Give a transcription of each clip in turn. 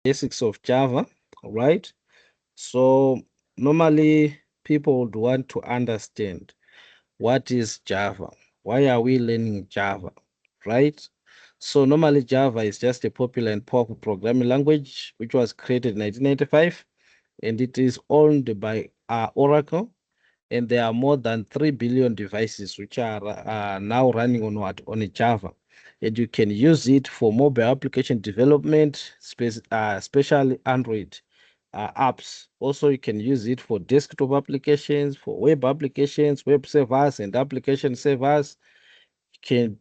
basics of Java, right? So normally people would want to understand what is Java? Why are we learning Java, right? So normally Java is just a popular and powerful programming language which was created in 1995, and it is owned by Oracle, and there are more than 3 billion devices which are now running on what? On a Java. And you can use it for mobile application development, especially Android apps. Also, you can use it for desktop applications, for web applications, web servers, and application servers. You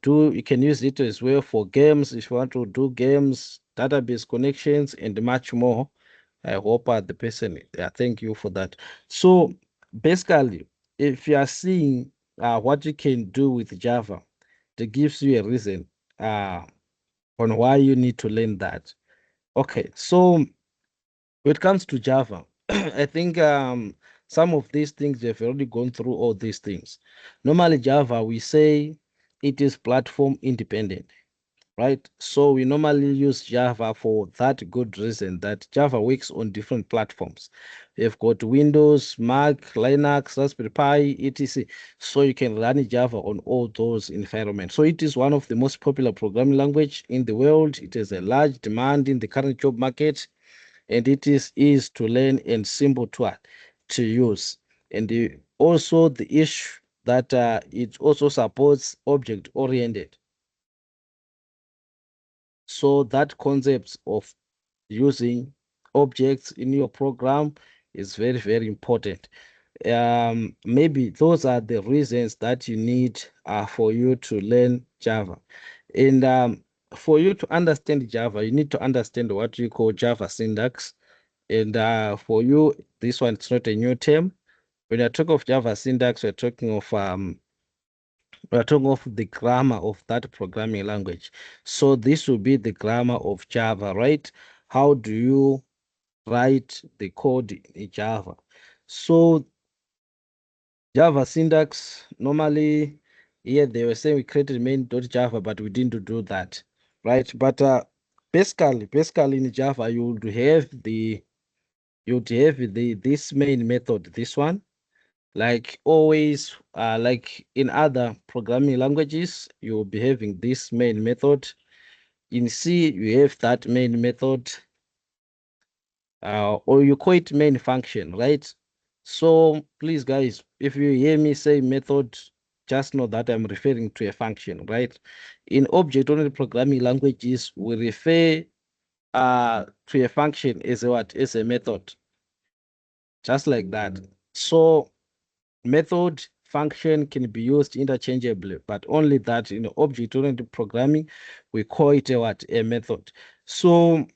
can use it as well for games if you want to do games, database connections, and much more. I hope the person, thank you for that. So basically, if you are seeing what you can do with Java, it gives you a reason uh, on why you need to learn that. Okay, so when it comes to Java, I think some of these things you've already gone through all these things. Normally, Java, we say it is platform independent, right? So we normally use Java for that good reason that Java works on different platforms. You've got Windows, Mac, Linux, Raspberry Pi, etc. So you can run Java on all those environments. So it is one of the most popular programming language in the world. It has a large demand in the current job market, and it is easy to learn and simple to use. And also the issue that it also supports object-oriented. So that concept of using objects in your program is very, very important. Maybe those are the reasons that you need for you to learn Java. And for you to understand Java, you need to understand what you call Java syntax. And for you, this one is not a new term. When I talk of Java syntax, we're talking of the grammar of that programming language. So this will be the grammar of Java, right? How do you write the code in Java? So Java syntax, normally, here they were saying we created main.java, but we didn't do that, right? But basically in Java, you would have this main method, this one. Like always, like in other programming languages, you will be having this main method. In C, you have that main method, or you call it main function, right? So please, guys, if you hear me say method, just know that I'm referring to a function, right? In object-oriented programming languages, we refer to a function as a what? As a method, just like that. So method function can be used interchangeably, but only that in object-oriented programming, we call it a what? A method. So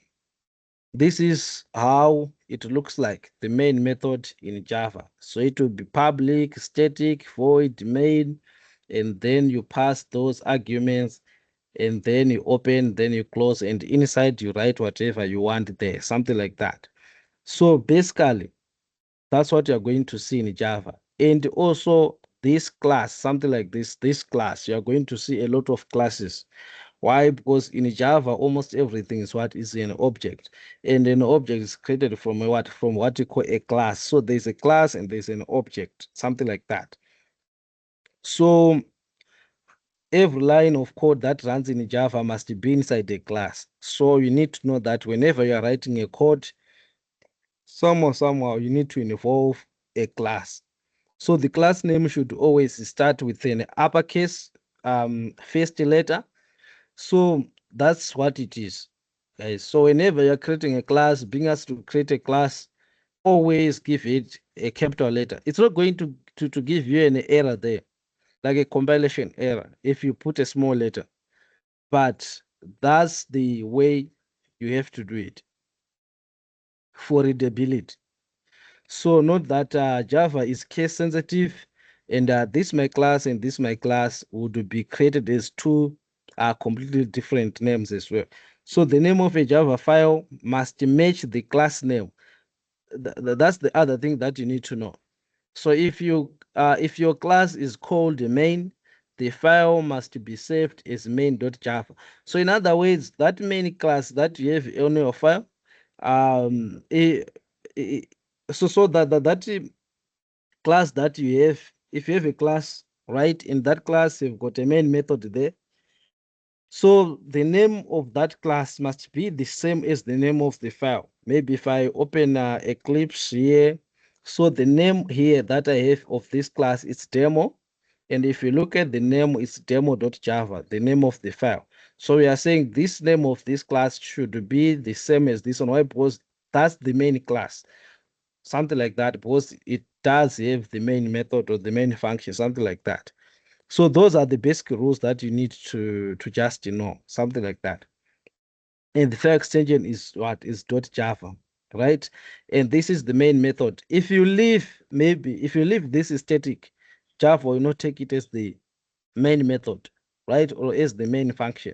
this is how it looks like, the main method in Java. So it will be public, static, void, main, and then you pass those arguments, and then you open, then you close, and inside you write whatever you want there, something like that. So basically, that's what you're going to see in Java. And also this class, something like this class, you're going to see a lot of classes. Why? Because in Java, almost everything is what is an object. And an object is created from a what? From what you call a class. So there's a class and there's an object, something like that. So every line of code that runs in Java must be inside a class. So you need to know that whenever you are writing a code, somehow you need to involve a class. So the class name should always start with an uppercase first letter. So that's what it is, guys. So whenever you're creating a class, being asked to create a class, always give it a capital letter. It's not going to give you an error there, like a compilation error, if you put a small letter. But that's the way you have to do it for readability. So note that Java is case sensitive, and this my class and this my class would be created as two completely different names as well. So the name of a Java file must match the class name. That's the other thing that you need to know. So if your class is called main, the file must be saved as main.java. So in other words, that main class that you have on your file, I- I- so that class that you have, if you have a class, right, in that class you've got a main method there. So the name of that class must be the same as the name of the file. Maybe if I open Eclipse here, so the name here that I have of this class is demo. And if you look at the name, it's demo.java, the name of the file. So we are saying this name of this class should be the same as this one. Why? Because that's the main class, something like that, because it does have the main method or the main function, something like that. So those are the basic rules that you need to just know, something like that. And the file extension is what is .java, right? And this is the main method. If you leave, maybe if you leave this is static, Java will not take it as the main method, right? Or as the main function.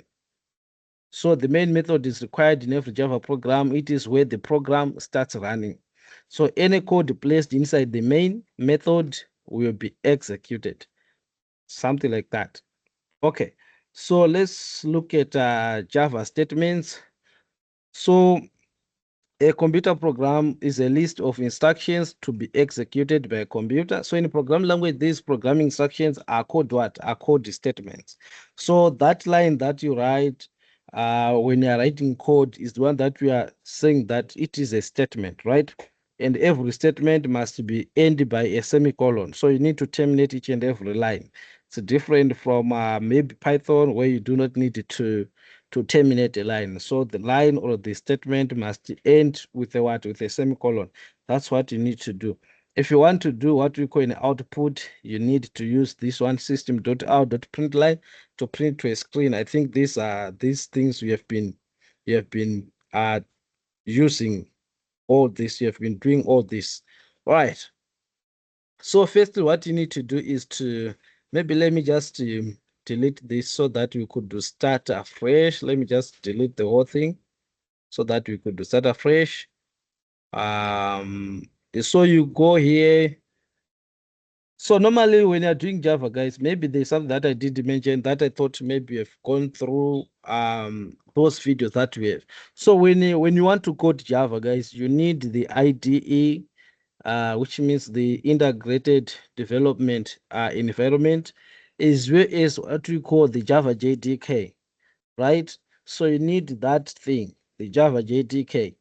So the main method is required in every Java program. It is where the program starts running. So any code placed inside the main method will be executed, something like that. Okay, so let's look at Java statements. So a computer program is a list of instructions to be executed by a computer. So in program language, these programming instructions are called what? Are called statements. So that line that you write when you're writing code is the one that we are saying that it is a statement, right? And every statement must be ended by a semicolon. So you need to terminate each and every line. It's different from maybe Python where you do not need to terminate a line. So the line or the statement must end with a what? With a semicolon. That's what you need to do. If you want to do what we call an output, you need to use this one, System.out.println, to print to a screen. I think these are these things you have been using all this. You have been doing all this. All right. So firstly, what you need to do is to maybe let me just delete this so that we could do start afresh. Let me just delete the whole thing so that we could do start afresh. So you go here. So normally when you're doing Java, guys, maybe there's something that I did mention that I thought maybe you've gone through those videos that we have. So when you want to code Java, guys, you need the IDE, which means the integrated development environment, as well as what we call the Java JDK, right? So you need that thing, the Java JDK.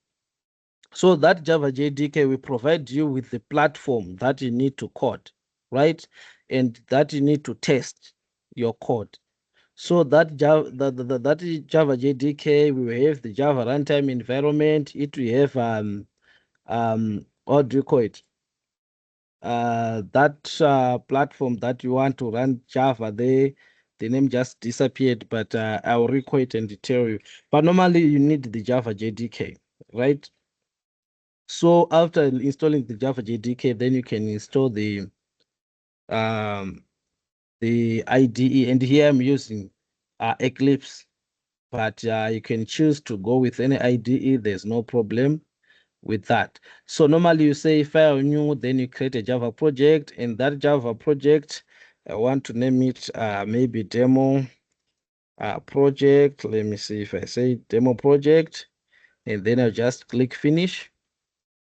So that Java JDK will provide you with the platform that you need to code, right? And that you need to test your code. So that Java, that Java JDK will have the Java runtime environment. It will have what do you call it? That platform that you want to run Java there, the name just disappeared, but I'll recall it and tell you. But normally you need the Java JDK, right? So after installing the Java JDK, then you can install um, the IDE. And here I'm using Eclipse, but you can choose to go with any IDE. There's no problem with that. So normally you say file new, then you create a Java project, and that Java project, I want to name it maybe demo project. Let me see if I say demo project, and then I'll just click finish.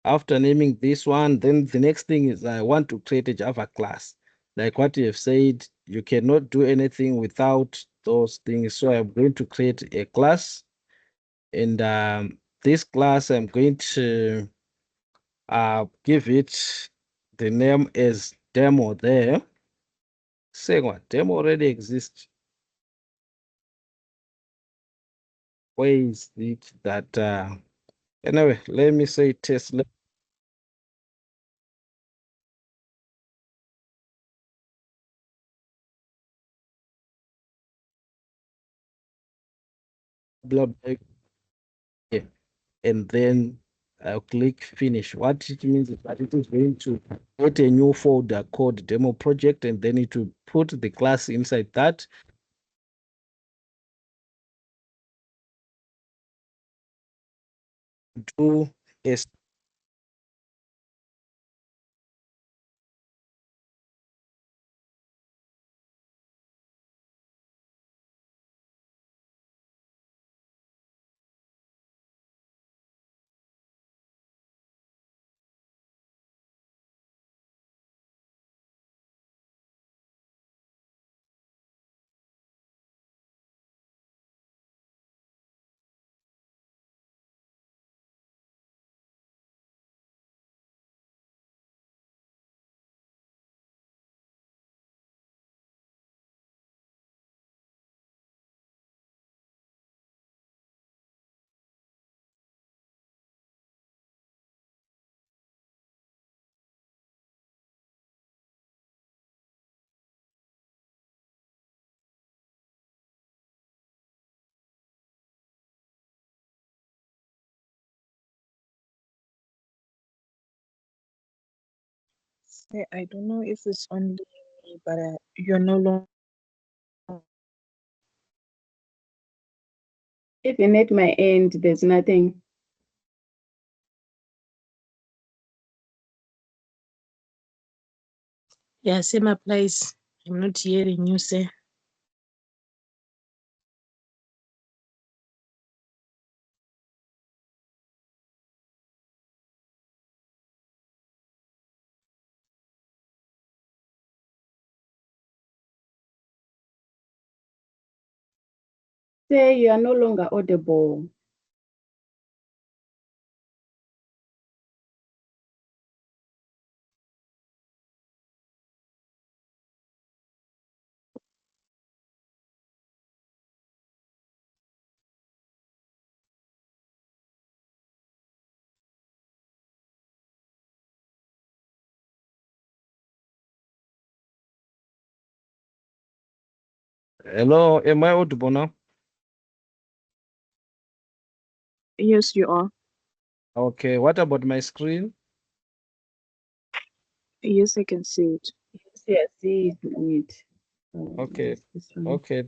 After naming this one, then the next thing is I want to create a Java class. Like what you have said, you cannot do anything without those things. So I'm going to create a class, and this class I'm going to give it the name as demo there. Saying what? Demo already exists. Where is it that anyway, let me say test blah, blah, yeah. And then I'll click finish. What it means is that it is going to create a new folder called demo project, and then it will put the class inside that. Do a I don't know if it's only me, but you're no longer. Even at my end, there's nothing. Yeah, same applies. I'm not hearing you say. Say you are no longer audible. Hello, am I audible now? Yes, you are. Okay, what about my screen? Yes, I can see it. Yes, yes, see it. Okay, This one. okay,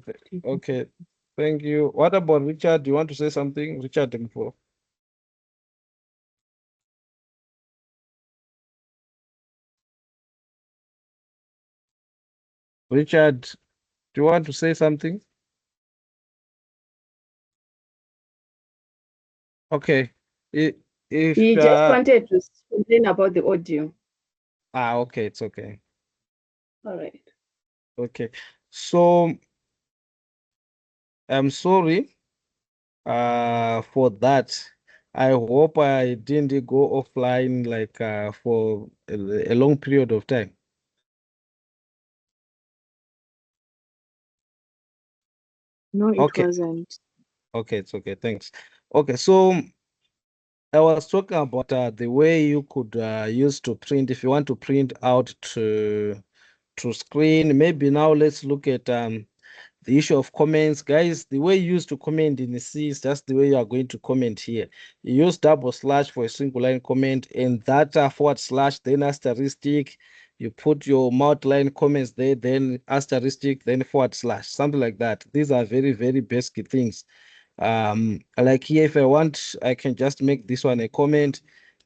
okay. Thank you. What about Richard? Do you want to say something? Richard info. Richard, do you want to say something? Okay. I- If He just wanted to complain about the audio. okay, it's okay. All right. Okay. So I'm sorry for that. I hope I didn't go offline like for a long period of time. No, it Okay, wasn't. okay, it's okay. Thanks. Okay, so I was talking about the way you could use to print if you want to print out to screen. Maybe now let's look at the issue of comments. Guys, the way you used to comment in the C is just the way you are going to comment here. You use double slash for a single line comment and that forward slash, then asterisk. You put your multi-line comments there, then asterisk, then forward slash, something like that. These are very, very basic things. Like here, if I want, I can just make this one a comment.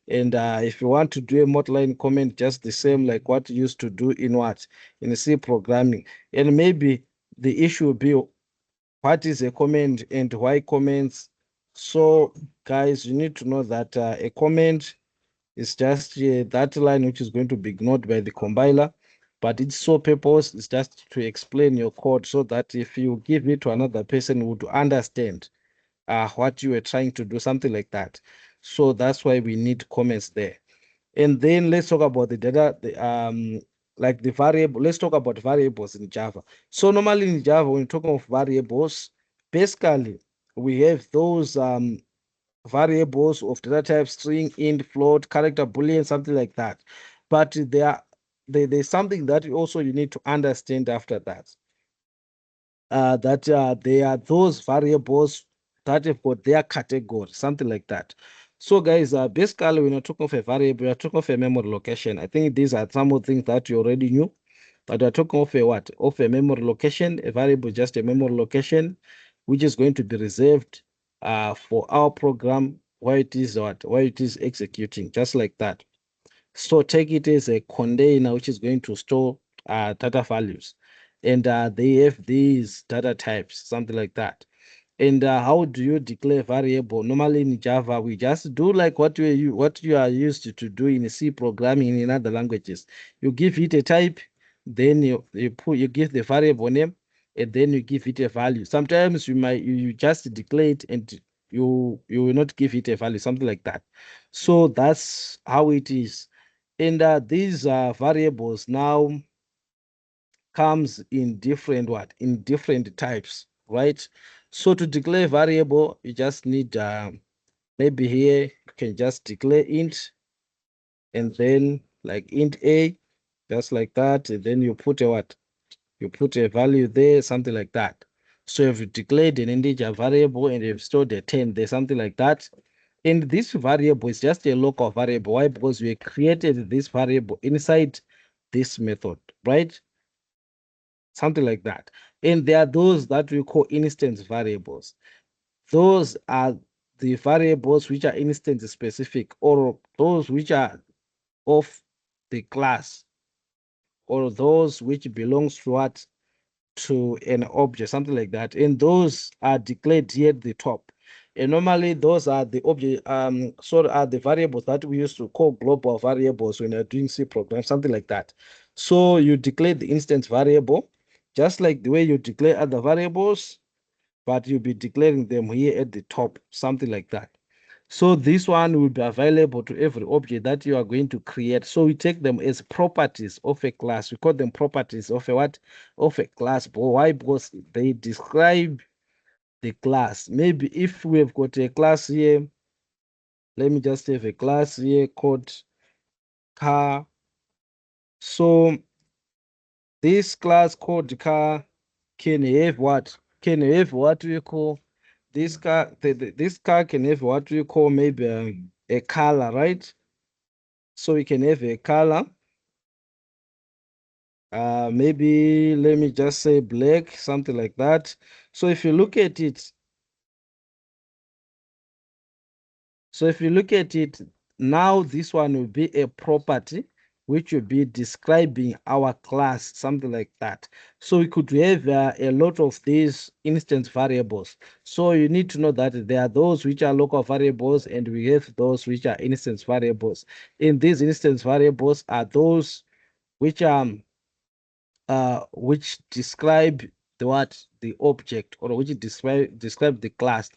And if you want to do a multi-line comment, just the same like what you used to do in what? In C programming. And maybe the issue will be what is a comment and why comments. So guys, you need to know that a comment is just that line which is going to be ignored by the compiler, but its sole purpose is just to explain your code so that if you give it to another person who would understand what you were trying to do, something like that. So that's why we need comments there. And then let's talk about the data, like the variable. Let's talk about variables in Java. So normally in Java, when you're talking of variables, basically we have those variables of data type string, int, float, character, boolean, something like that. But there's something that also you need to understand after that. That they are those variables that have got their category, something like that. So, guys, basically, when you're talking of a variable, you're talking of a memory location. I think these are some of the things that you already knew. But we're talking of a what? Of a memory location. A variable, just a memory location, which is going to be reserved for our program where it is what? Where it is executing, just like that. So take it as a container which is going to store data values. And they have these data types, something like that. And how do you declare variable? Normally in Java, we just do like what you are used to do in C programming in other languages. You give it a type, then you give the variable name, and then you give it a value. Sometimes you just declare it and you will not give it a value, something like that. So that's how it is. And these variables now comes in different what? In different types, right? So to declare variable, you just need maybe here you can just declare int and then like int a, just like that, and then you put a what? You put a value there, something like that. So if you declared an integer variable and you've stored a 10 there, something like that. And this variable is just a local variable. Why? Because we created this variable inside this method, right? Something like that. And there are those that we call instance variables. Those are the variables which are instance specific, or those which are of the class, or those which belongs to what, to an object, something like that. And those are declared here at the top. And normally those are the object, so are the variables that we used to call global variables when you're doing C programs, something like that. So you declare the instance variable, just like the way you declare other variables, but you'll be declaring them here at the top, something like that. So this one will be available to every object that you are going to create. So we take them as properties of a class. We call them properties of a what? Of a class. But why? Because they describe the class. Maybe if we have got a class here, let me just have a class here called car. So this class called car can have what? Can have what we call this car. This car can have what we call maybe a color, right? So we can have a color. Maybe let me just say black, something like that. So if you look at it, now this one will be a property which will be describing our class, something like that. So we could have a lot of these instance variables. So you need to know that there are those which are local variables and we have those which are instance variables. In these instance variables are those which are which describe the what, the object, or which describe the class.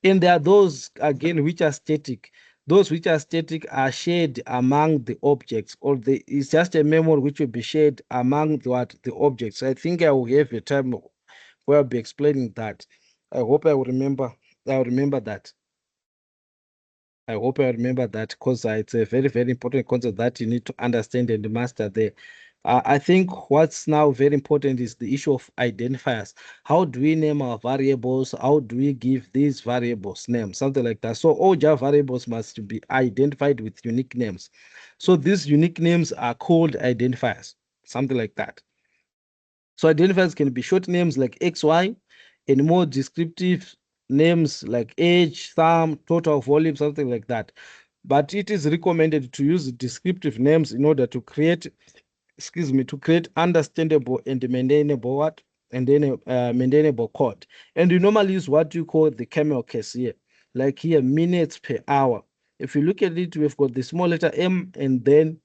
And there are those again which are static. Those which are static are shared among the objects, or it's just a memory which will be shared among the what, the objects. I think I will have a time where I'll be explaining that. I hope I will remember. I'll remember that. I hope I remember that, because it's a very, very important concept that you need to understand and master there. I think what's now very important is the issue of identifiers. How do we name our variables? How do we give these variables names? Something like that. So all Java variables must be identified with unique names. So these unique names are called identifiers, something like that. So identifiers can be short names like XY, and more descriptive names like age, sum, total volume, something like that. But it is recommended to use descriptive names in order to create, excuse me, to create understandable and maintainable what? And then maintainable code. And you normally use what you call the camel case here, like here, minutes per hour. If you look at it, we've got the small letter m, and then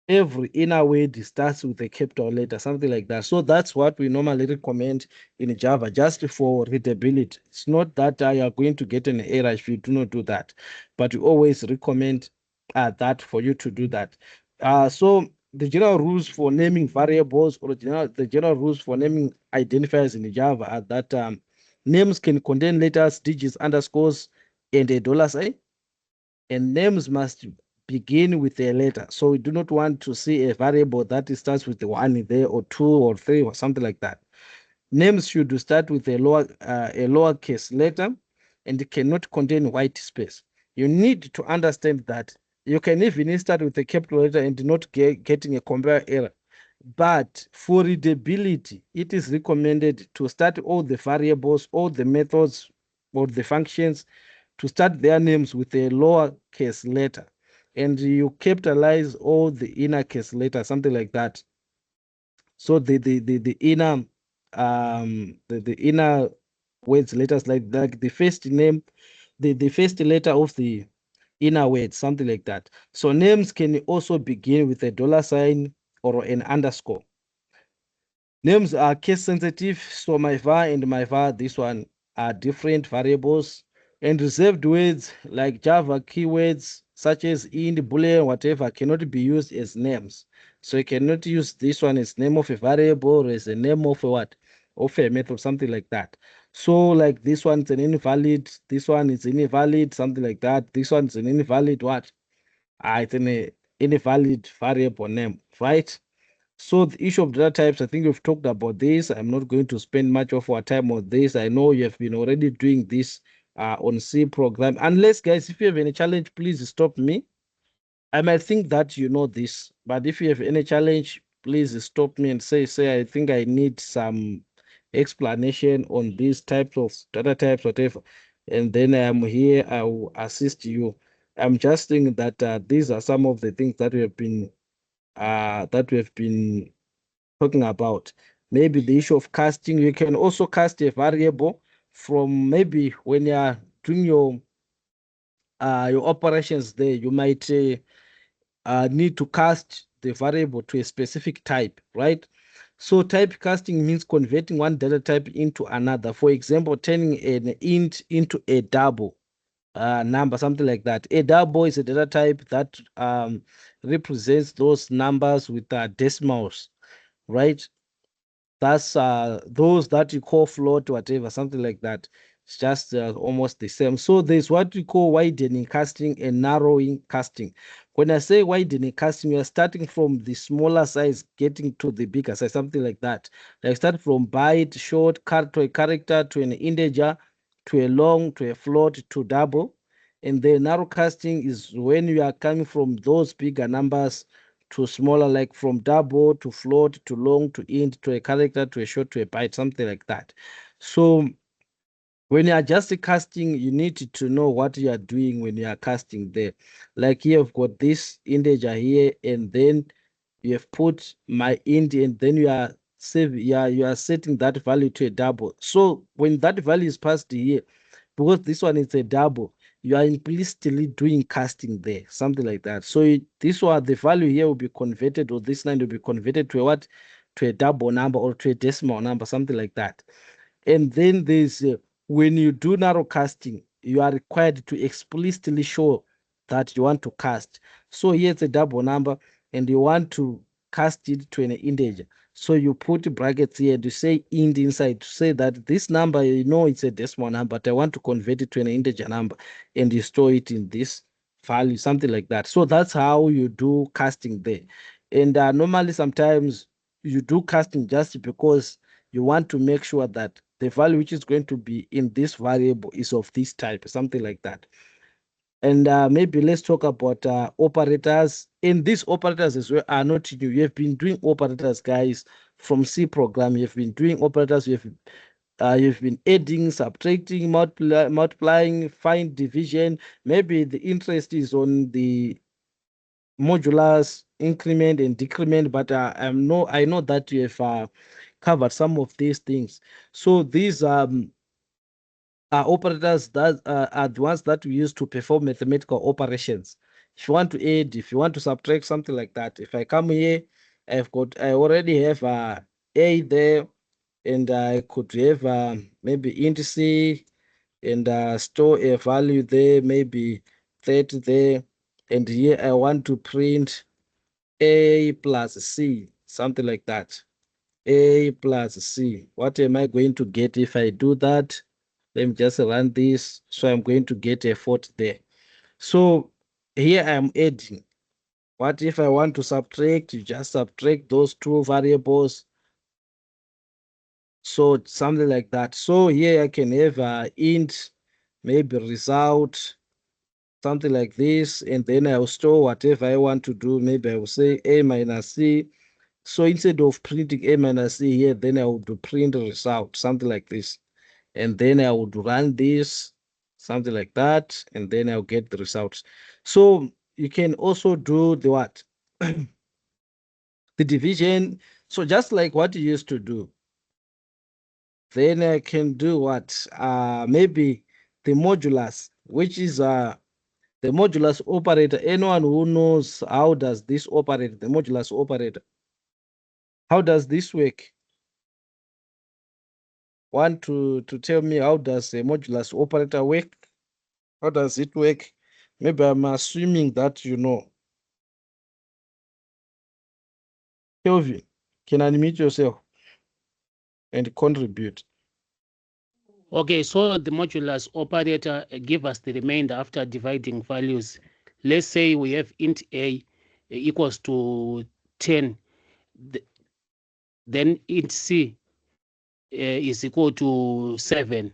every inner word starts with a capital letter, something like that. So that's what we normally recommend in Java, just for readability. It's not that you are going to get an error if you do not do that, but we always recommend that for you to do that. So the general rules for naming variables, or the general rules for naming identifiers in Java are that names can contain letters, digits, underscores, and a dollar sign, and names must begin with a letter. So we do not want to see a variable that starts with the one there, or two, or three, or something like that. Names should start with a lowercase letter, and it cannot contain white space. You need to understand that you can even start with a capital letter and not getting a compare error. But for readability, it is recommended to start all the variables, all the methods, or the functions, to start their names with a lowercase letter, and you capitalize all the inner case letters, something like that. So the inner the inner words letters, like the first name, the first letter of the inner word, something like that. So names can also begin with a dollar sign or an underscore. Names are case sensitive, so my var and my var, this one, are different variables. And reserved words like Java keywords such as int, boolean, whatever, cannot be used as names. So you cannot use this one as name of a variable, or as a name of a what? Of a method, something like that. So like this one's an invalid, this one is invalid, something like that. This one's an invalid what? It's an invalid variable name, right? So the issue of data types, I think we've talked about this. I'm not going to spend much of our time on this. I know you have been already doing this on C program. Unless, guys, if you have any challenge, please stop me. I might think that you know this, but if you have any challenge, please stop me and say, I think I need some explanation on these types of data types, whatever. And then I'm here, I will assist you. I'm just thinking that these are some of the things that we have been talking about. Maybe the issue of casting. You can also cast a variable from maybe when you are doing your operations there. You might need to cast the variable to a specific type, right? So typecasting means converting one data type into another. For example, turning an int into a double number, something like that. A double is a data type that represents those numbers with decimals, right? That's those that you call float, whatever, something like that. It's just almost the same. So there's what we call widening casting and narrowing casting. When I say widening casting, you are starting from the smaller size, getting to the bigger size, something like that. Like start from byte, short, to a character, to an integer, to a long, to a float, to double. And the narrow casting is when you are coming from those bigger numbers to smaller, like from double to float to long to int to a character to a short to a byte, something like that. So when you are just casting, you need to know what you are doing when you are casting there. Like here, I've got this integer here, and then you have put my int, and then you are you are setting that value to a double. So when that value is passed here, because this one is a double, you are implicitly doing casting there, something like that. So this one, the value here will be converted, or this line will be converted to a what? To a double number or to a decimal number, something like that. And then there's when you do narrow casting, you are required to explicitly show that you want to cast. So here's a double number, and you want to cast it to an integer. So you put brackets here to say int inside to say that this number, you know, it's a decimal number, but I want to convert it to an integer number, and you store it in this value, something like that. So that's how you do casting there. And normally, sometimes you do casting just because you want to make sure that the value which is going to be in this variable is of this type, something like that. And maybe let's talk about operators. And these operators as well are not new. You have been doing operators, guys, from C program. You have been doing operators. You've been adding, subtracting, multiplying, find, division. Maybe the interest is on the modulus, increment, and decrement. But I know that you have covered some of these things. So these are operators that are the ones that we use to perform mathematical operations. If you want to add, if you want to subtract, something like that. If I come here, I already have a there, and I could have maybe int c, and store a value there, maybe 30 there, and here I want to print a plus c, something like that. A plus C. What am I going to get if I do that? Let me just run this. So I'm going to get a 40 there. So here I'm adding. What if I want to subtract? You just subtract those two variables. So something like that. So here I can have int, maybe result, something like this. And then I'll store whatever I want to do. Maybe I will say A minus C. So instead of printing A minus C here, then I would do print result, something like this. And then I would run this, something like that, and then I'll get the results. So you can also do the what? The division. So just like what you used to do, then I can do what? Maybe the modulus, which is the modulus operator. Anyone who knows how does this operate, the modulus operator, how does this work? Want to tell me how does a modulus operator work? How does it work? Maybe I'm assuming that you know. Kelvin, can unmute yourself and contribute. Okay, so the modulus operator give us the remainder after dividing values. Let's say we have int a equals to 10. Then int c is equal to 7.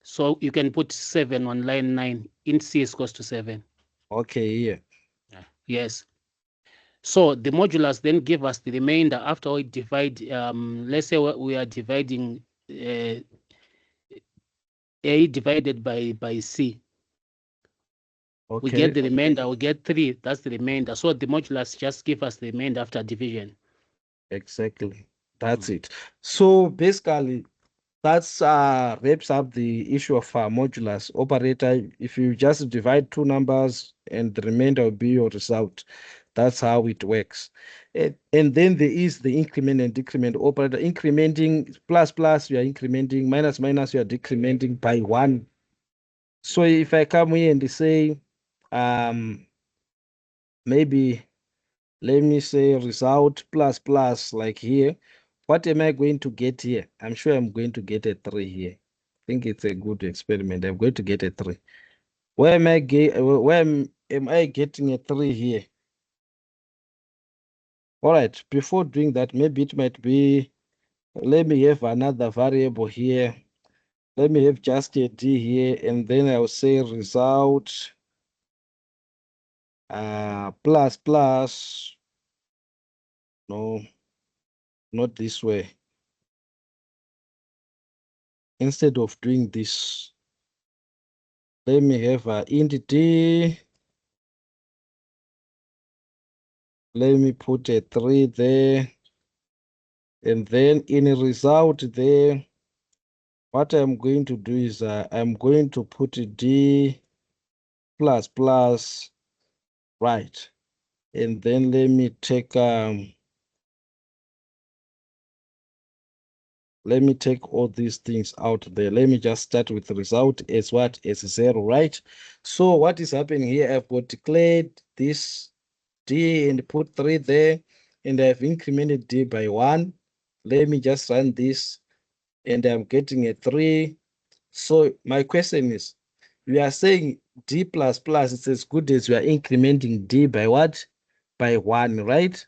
So you can put 7 on line 9. Int c is equals to 7. Okay, yeah. Yes. So the modulus then give us the remainder after we divide, let's say we are dividing A divided by C. We get the remainder, we get 3, that's the remainder. So the modulus just give us the remainder after division. Exactly. That's it. So basically, that's wraps up the issue of modulus operator. If you just divide two numbers and the remainder will be your result, that's how it works. And then there is the increment and decrement operator. Incrementing plus plus, you are incrementing, minus minus, you are decrementing by 1. So if I come here and say, maybe let me say result plus plus, like here, what am I going to get here? I'm sure I'm going to get a 3 here. I think it's a good experiment. I'm going to get a 3. Where am I am I getting a 3 here? All right, before doing that, maybe it might be, let me have another variable here. Let me have just a D here, and then I'll say result plus plus. No, not this way. Instead of doing this, let me have int D. Let me put a 3 there. And then in a result there, what I'm going to do is I'm going to put D plus plus, right. And then let me take all these things out there. Let me just start with the result as what? As 0, right? So what is happening here? I've got declared this D and put 3 there, and I've incremented D by 1. Let me just run this, and I'm getting a 3. So my question is, we are saying D plus plus, it's as good as we are incrementing D by what? By 1, right?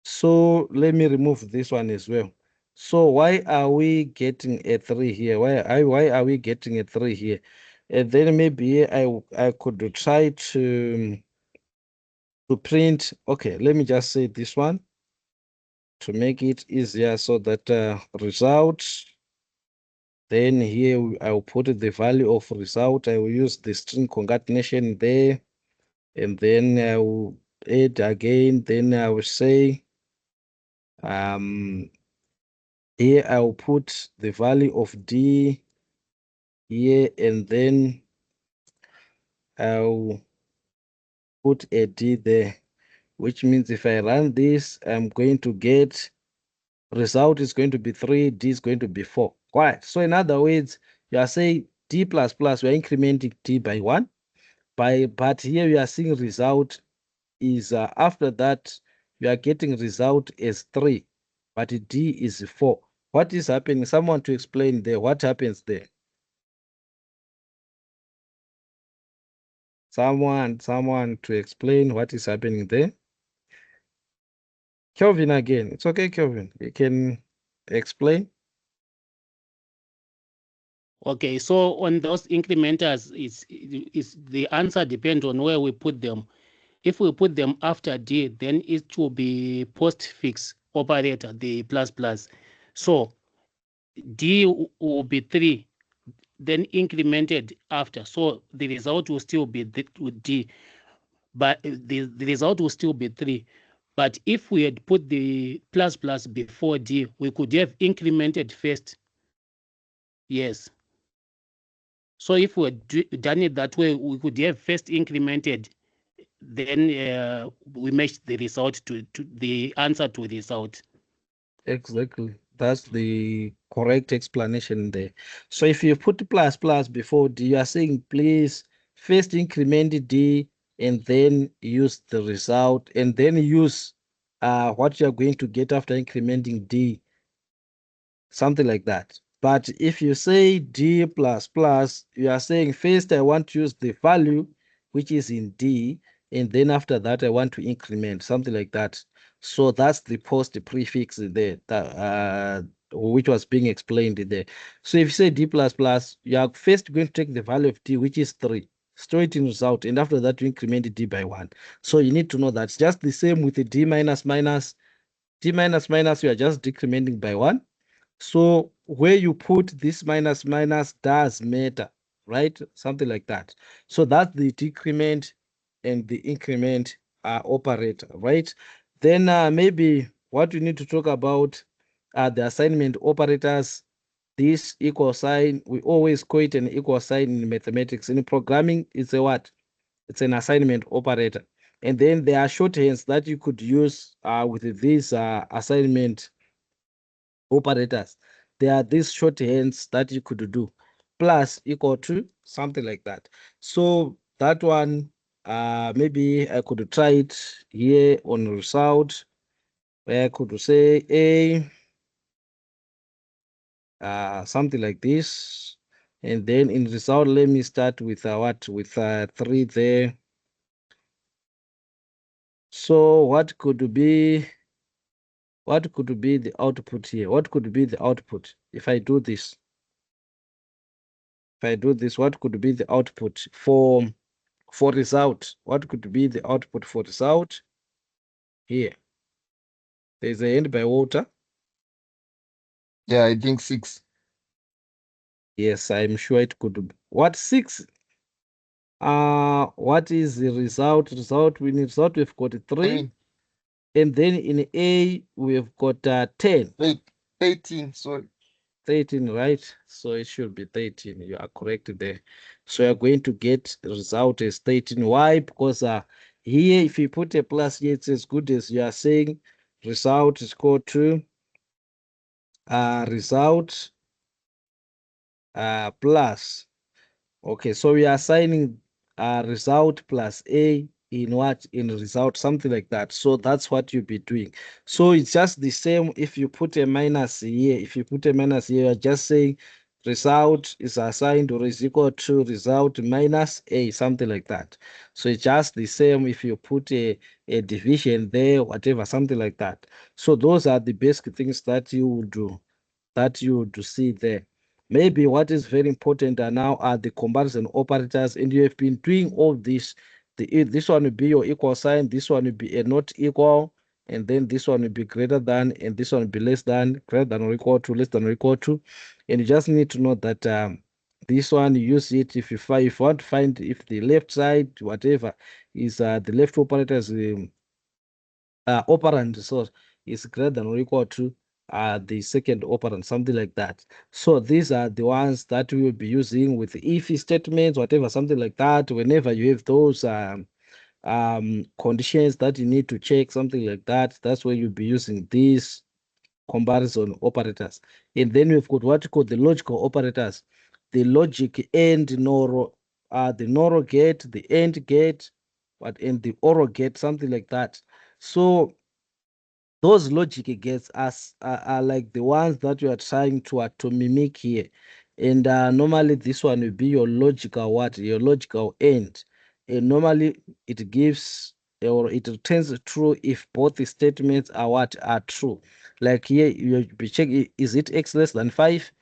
So let me remove this one as well. So why are we getting a 3 here? Why are we getting a 3 here? And then maybe I could try to print. Okay, let me just say this one to make it easier, so that result, then here I'll put the value of result. I will use the string concatenation there, and then I will add again. Then I will say here I'll put the value of D here, and then I'll put a D there, which means if I run this, I'm going to get result is going to be 3, D is going to be 4. All right. So in other words, you are saying D plus plus, we're incrementing D by 1. But here we are seeing result is after that, we are getting result as 3, but D is 4. What is happening? Someone to explain there. What happens there? Someone to explain what is happening there. Kelvin again. It's okay, Kelvin. You can explain. Okay, so on those incrementers, is the answer depends on where we put them. If we put them after D, then it will be postfix operator, the plus plus. So D will be 3, then incremented after. So the result will still be with D, but the result will still be 3. But if we had put the plus plus before D, we could have incremented first. Yes. So if we had done it that way, we could have first incremented, then we match the result to the answer to result. Exactly. That's the correct explanation there. So if you put plus plus before D, you are saying please first increment D and then use the result, and then use what you are going to get after incrementing D, something like that. But if you say D plus plus, you are saying first I want to use the value which is in D, and then after that I want to increment, something like that. So that's the post prefix there, that which was being explained there. So if you say D plus plus, you are first going to take the value of D, which is 3. store it in result, and after that you increment d by 1. So you need to know that's just the same with the d minus minus. D minus minus, you are just decrementing by 1. So where you put this minus minus does matter, right? Something like that. So that's the decrement and the increment operator, right? Then maybe what we need to talk about are the assignment operators. This equal sign, we always call it an equal sign in mathematics. In programming, it's a what? It's an assignment operator. And then there are shorthands that you could use with these assignment operators. There are these shorthands that you could do. Plus equal to something like that. So that one, maybe I could try it here on result, where I could say something like this. And then in result, let me start with what? With 3 there. So what could be the output here? What could be the output if I do this? If I do this, what could be the output for result? What could be the output for result? Here. There's a end by water. Yeah, I think 6. Yes, I'm sure it could be. What 6? What is the result? Result, we've got 3. And then in A, we've got 10. 13, sorry. 13, right? So it should be 13. You are correct there. So you're going to get result as 13. Why? Because here, if you put a plus here, it's as good as you are saying result is equal to result plus. Okay, so we are assigning result plus A in what? In result, something like that. So that's what you'll be doing. So it's just the same if you put a minus here. If you put a minus here, you're just saying result is assigned or is equal to result minus A, something like that. So it's just the same if you put a division there, whatever, something like that. So those are the basic things that you will do, that you would see there. Maybe what is very important now are the comparison operators, and you have been doing all this. This one will be your equal sign, this one will be a not equal, and then this one will be greater than, and this one will be less than, greater than or equal to, less than or equal to. And you just need to know that this one, you use it if you want to find if the left side, whatever, is the left operator is operand, so is greater than or equal to the second operand, something like that. So these are the ones that we will be using with if statements, whatever, something like that. Whenever you have those conditions that you need to check, something like that, that's where you'll be using these comparison operators. And then we've got what you call the logical operators, the logic and nor, the nor gate, the AND gate, and the OR gate, something like that. So those logic gates are like the ones that you are trying to mimic here. And normally this one will be your logical what? Your logical end. And normally it gives or it returns true if both the statements are what? Are true. Like here, you'll be checking, is it x less than 5?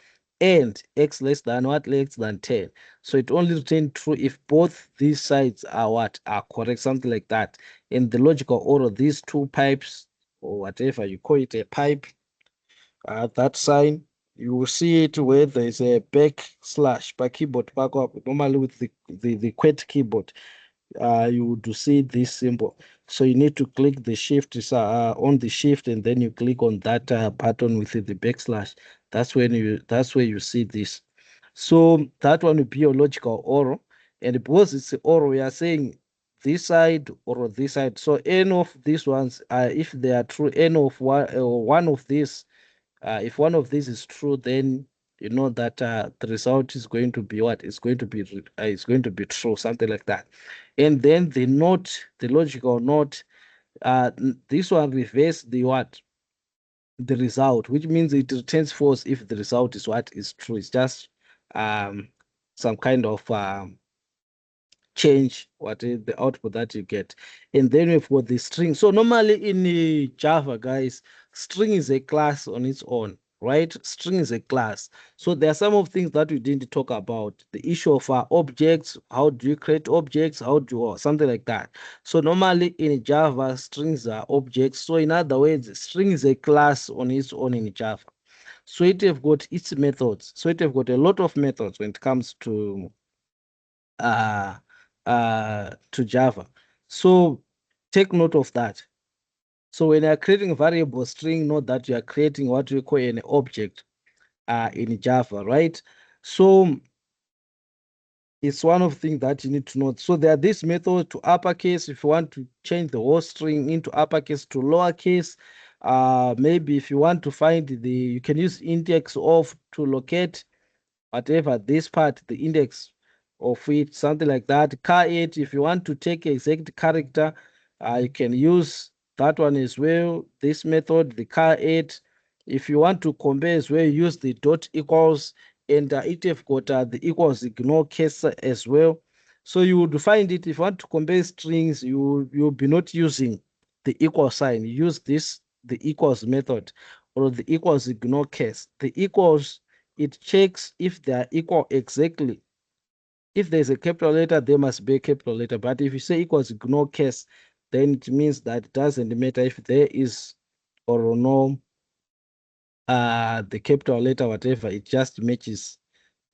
And x less than what? Less than 10. So it only returns true if both these sides are what? Are correct, something like that. In the logical order, these two pipes or whatever you call it, a pipe, that sign, you will see it where there's a backslash by keyboard backup. Normally with the QWERTY keyboard, you would see this symbol. So you need to click the shift on the shift, and then you click on that button with the backslash. That's where you see this. So that one will be your logical OR, and because it's OR, we are saying this side or this side. So any of these ones, if they are true, any of one of these, if one of these is true, then you know that the result is going to be what? It's going to be true, something like that. And then the not, the logical not, this one reverse the what? The result, which means it returns false if the result is what? Is true. It's just some kind of change what is the output that you get. And then we've got the string. So normally in Java, guys, string is a class on its own. right? String is a class. So there are some of things that we didn't talk about. The issue of objects, how do you create objects, how do you, something like that. So normally in Java, strings are objects. So in other words, string is a class on its own in Java. So it have got its methods. So it have got a lot of methods when it comes uh to Java. So take note of that. So when you are creating a variable string, note that you are creating what we call an object in Java, right? So it's one of the things that you need to know. So there are this method to uppercase if you want to change the whole string into uppercase to lowercase. Maybe if you want to find you can use index of to locate whatever this part, the index of it, something like that. Char8, if you want to take exact character, you can use that one as well. This method, the char8. If you want to compare as well, use the dot equals, and it have got the equals ignore case as well. So you would find it if you want to compare strings, you'll be not using the equal sign. You use this the equals method or the equals ignore case. The equals, it checks if they are equal exactly. If there's a capital letter, there must be a capital letter. But if you say equals ignore case, then it means that it doesn't matter if there is or no the capital letter, whatever, it just matches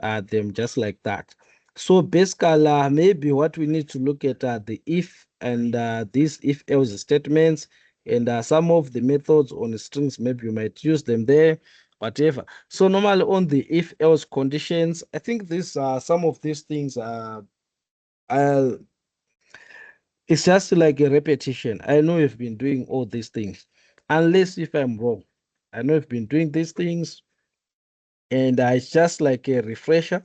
them just like that. So basically, maybe what we need to look at are the if and these if else statements, and some of the methods on the strings, maybe you might use them there, whatever. So normally on the if else conditions, I think these are some of these things I'll it's just like a repetition. I know you've been doing all these things, unless if I'm wrong. I know you've been doing these things, and it's just like a refresher.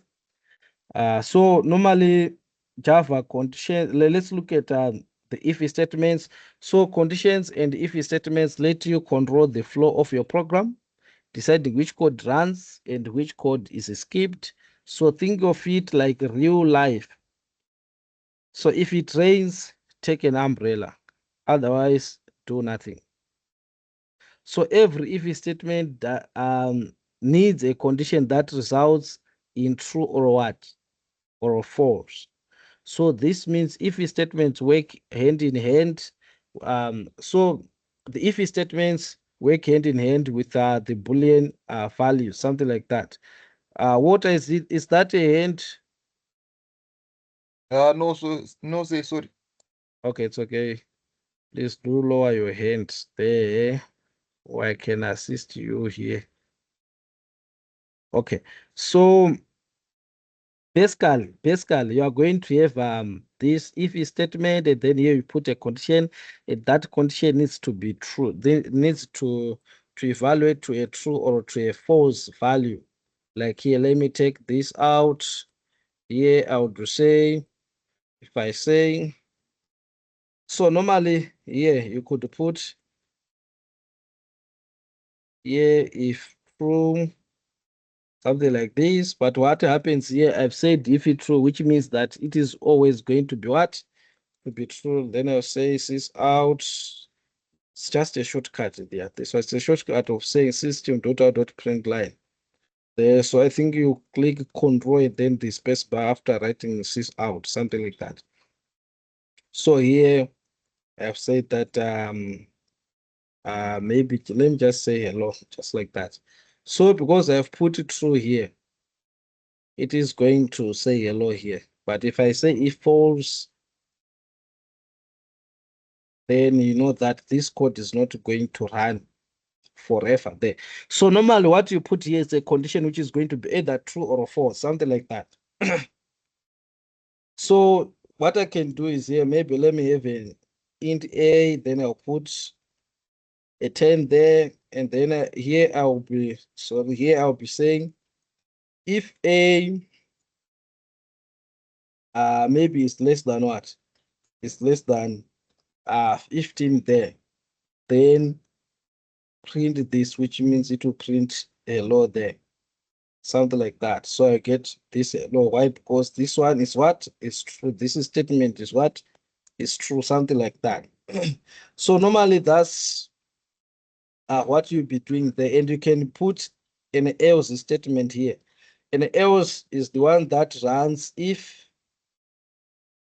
So normally Java condition, let's look at the if statements. So conditions and if statements let you control the flow of your program, deciding which code runs and which code is skipped. So think of it like real life. So if it rains, take an umbrella. Otherwise, do nothing. So every if statement that needs a condition that results in true or what or false. So this means if statements work hand in hand. So the if statements work hand in hand with the Boolean value, something like that. What is it? Is that a hand? No, so no, say sorry. Okay, it's okay. Please do lower your hands there, or I can assist you here. Okay, so basically, you are going to have this if statement, and then here you put a condition, and that condition needs to be true. Then it needs to evaluate to a true or to a false value. Like here, let me take this out. Here, I would say, if I say, so normally here you could put here if true, something like this. But what happens here, I've said if it's true, which means that it is always going to be what? To be true. Then I'll say sys out. It's just a shortcut there. So it's a shortcut of saying System.out.println there. So I think you click Control and then the space bar after writing sys out, something like that. So here I've said that maybe let me just say hello, just like that. So because I've put it through here, it is going to say hello here. But if I say if false, then you know that this code is not going to run forever there. So normally what you put here is a condition which is going to be either true or false, something like that. So what I can do is here, maybe let me have an int a, then I'll put a 10 there, and then here I'll be, sorry, here I'll be saying if a maybe it's less than what? It's less than 15 there, then print this, which means it will print hello there, something like that. So I get this hello. Why? Because this one is what is true. This statement is what is true, something like that. So normally that's what you'll be doing there, and you can put an else statement here. An else is the one that runs if.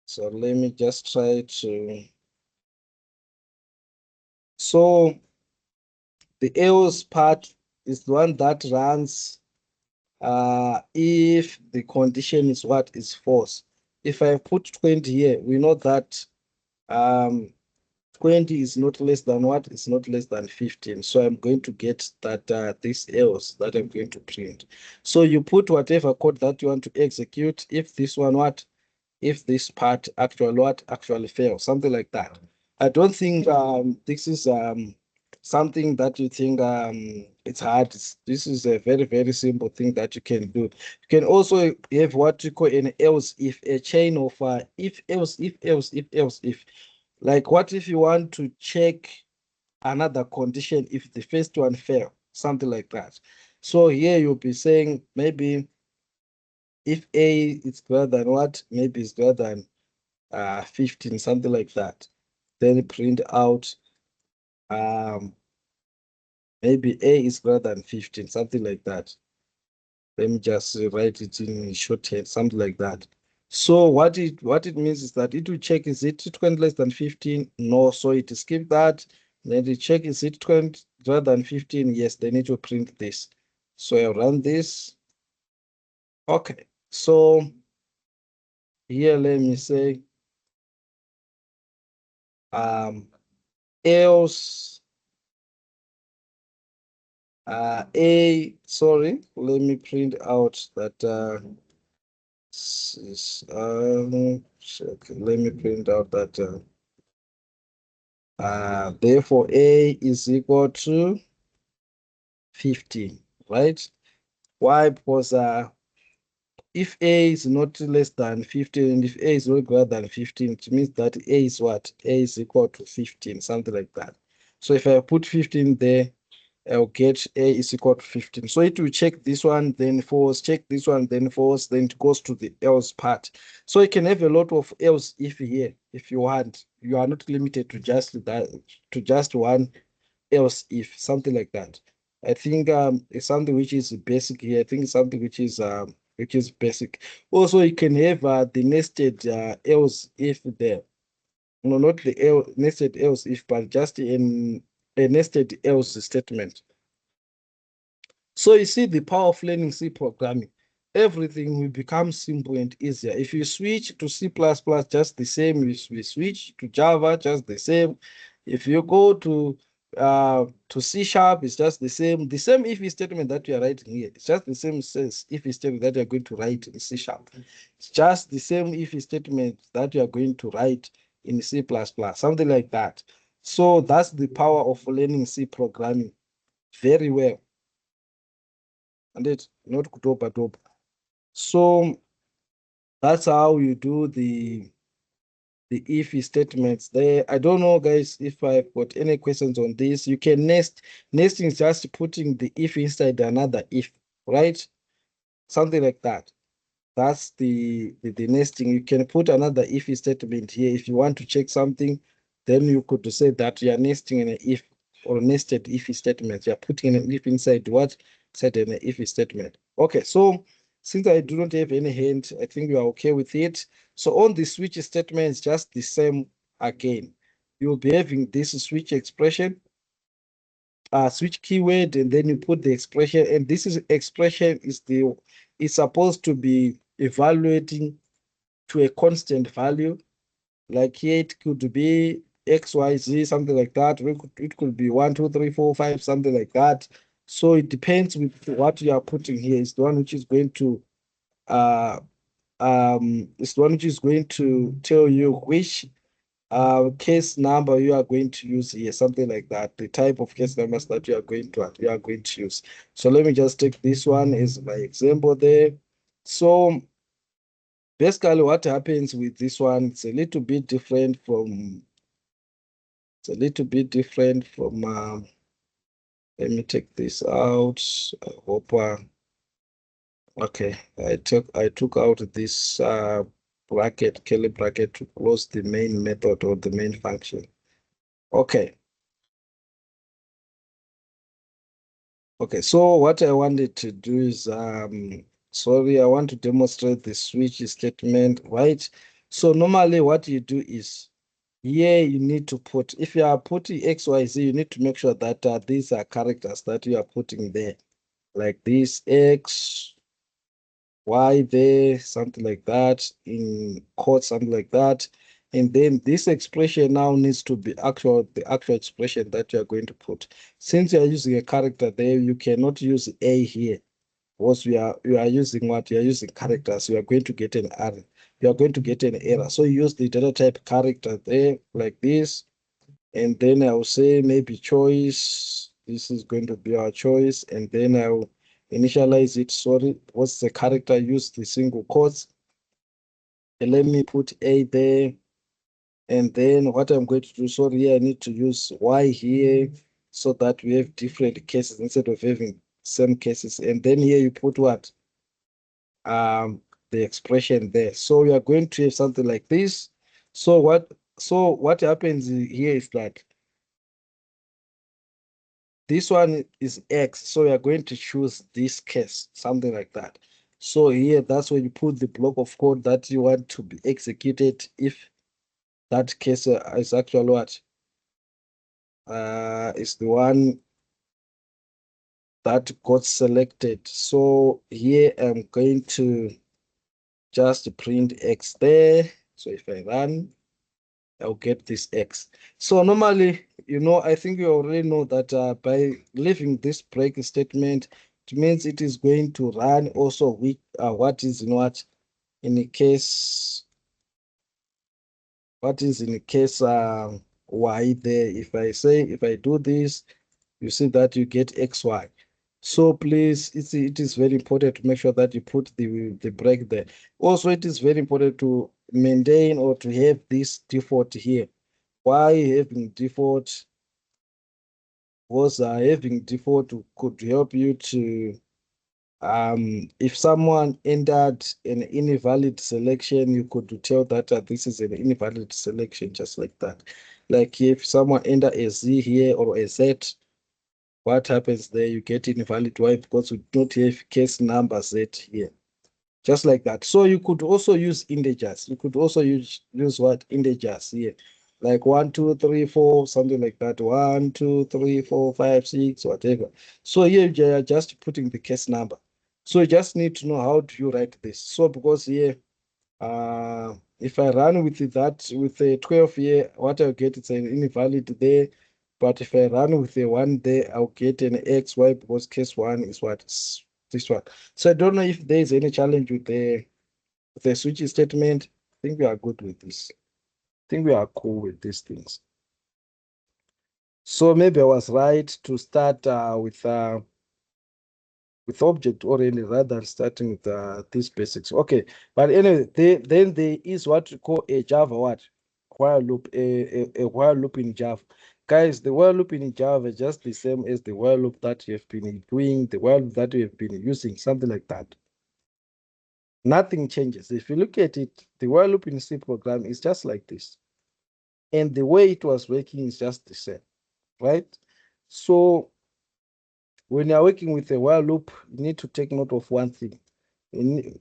So let me just try to. So the else part is the one that runs if the condition is what is false. If I put 20 here, we know that 20 is not less than what? It's not less than 15. So I'm going to get that this else that I'm going to print. So you put whatever code that you want to execute. If this one what? If this part actually what? Actually fails, something like that. I don't think this is something that you think it's hard. This is a very, very simple thing that you can do. You can also have what you call an else if, a chain of if else, if else, if else, if. Like what if you want to check another condition if the first one fail, something like that. So here you'll be saying maybe if A is greater than what? Maybe it's greater than 15, something like that. Then print out maybe A is greater than 15, something like that. Let me just write it in shorthand, something like that. So what it means is that it will check, is it 20 less than 15? No, so it skip that. Then it check, is it 20 greater than 15? Yes, they need to print this. So I run this. Okay, so here let me say else sorry, let me print out that let me print out that therefore A is equal to 15, right? Why? Because if A is not less than 15 and if A is not greater than 15, it means that A is what? A is equal to 15, something like that. So if I put 15 there, I'll get A is equal to 15. So it will check this one, then false, check this one, then false, then it goes to the else part. So you can have a lot of else if here, if you want. You are not limited to just that, to just one else if, something like that. I think it's something which is basic here. I think it's something which is basic. Also, you can have the nested else if there. No, not the nested else if, but just in a nested else statement. So you see the power of learning C programming. Everything will become simple and easier. If you switch to C++, just the same. We switch to Java, just the same. If you go to C#, it's just the same. The same if statement that you are writing here. It's just the same says if statement that you are going to write in C#. It's just the same if statement that you are going to write in C++, something like that. So that's the power of learning C programming very well. And it's not kutopa. So that's how you do the if statements there. I don't know, guys, if I've got any questions on this. You can nest. Nesting is just putting the if inside another if, right? Something like that. That's the nesting. You can put another if statement here. If you want to check something, then you could say that you are nesting in an if or nested if statement. You are putting an if inside what? Inside an if statement. Okay, so since I do not have any hint, I think you are okay with it. So on the switch statement, it's just the same again. You'll be having this switch expression, switch keyword, and then you put the expression, and this is expression is supposed to be evaluating to a constant value. Like here it could be XYZ, something like that. It could be 1 2 3 4 5, something like that. So it depends with what you are putting here. It's the one which is going to it's the one which is going to tell you which case number you are going to use here, something like that, the type of case numbers that you are going to use. So let me just take this one as my example there. So basically what happens with this one, it's a little bit different from let me take this out. I hope okay, I took out this bracket, curly bracket, to close the main method or the main function. Okay. Okay, so what I wanted to do is, sorry, I want to demonstrate the switch statement, right? So normally what you do is, here you need to put, if you are putting XYZ, you need to make sure that these are characters that you are putting there, like this X, Y there, something like that, in quotes, something like that. And then this expression now needs to be the actual expression that you are going to put. Since you are using a character there, you cannot use A here. Because you are using what? You are using characters. You are going to get an error. You are going to get an error. So you use the data type character there, like this. And then I will say maybe choice. This is going to be our choice. And then I will initialize it. Sorry, what's the character? Use the single quotes. And let me put A there. And then what I'm going to do, sorry, I need to use Y here so that we have different cases instead of having same cases. And then here you put what? The expression there. So we are going to have something like this. So what happens here is that this one is X, so we are going to choose this case, something like that. So here, that's where you put the block of code that you want to be executed if that case is actually what? Is the one that got selected. So here I'm going to just print X there. So if I run, I'll get this X. So normally, I think you already know that by leaving this break statement, it means it is going to run also with what is in what in the case, what is in the case Y there. If I do this, you see that you get XY. So please, it is very important to make sure that you put the break there. Also, it is very important to maintain or to have this default here. Why having default? Was having default could help you to, if someone entered an invalid selection, you could tell that this is an invalid selection, just like that. Like if someone enter a Z here or a Z, what happens there? You get invalid. Why? Because we don't have case number Z here. Just like that. So you could also use integers. You could also use what? Integers here. Like 1, 2, 3, 4, something like that. 1, 2, 3, 4, 5, 6, whatever. So here you are just putting the case number. So you just need to know how do you write this. So because here, if I run with that, with a 12 here, what I'll get is an invalid there. But if I run with a 1 there, I'll get an XY because case 1 is what? This one. So I don't know if there is any challenge with the switch statement. I think we are good with this. I think we are cool with these things. So maybe I was right to start with object oriented rather than starting with these basics. Okay, but anyway, then there is what we call a Java what? While loop, a while loop in Java. Guys, the while loop in Java is just the same as the while loop that you have been doing, the while loop that you have been using, something like that. Nothing changes. If you look at it, the while loop in C program is just like this. And the way it was working is just the same, right? So when you're working with a while loop, you need to take note of one thing.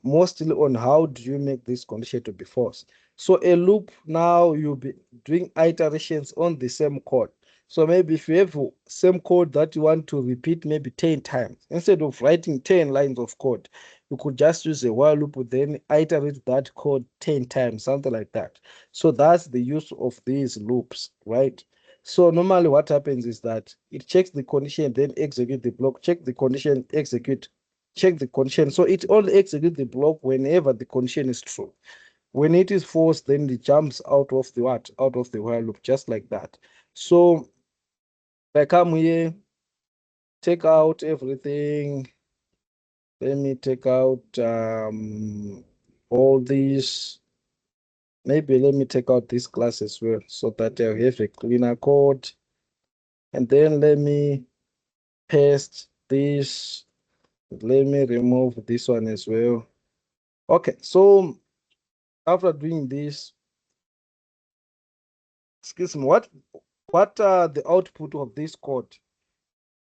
Mostly on how do you make this condition to be false. So a loop, now you'll be doing iterations on the same code. So maybe if you have same code that you want to repeat maybe 10 times, instead of writing 10 lines of code, you could just use a while loop, then iterate that code 10 times, something like that. So that's the use of these loops, right? So normally what happens is that it checks the condition, then execute the block, check the condition, execute, check the condition. So it only executes the block whenever the condition is true. When it is false, then it jumps out of the what? Out of the while loop, just like that. So if I come here, take out everything. Let me take out all these. Maybe let me take out this class as well so that I have a cleaner code. And then let me paste this. Let me remove this one as well. Okay, so after doing this, excuse me, what are the output of this code?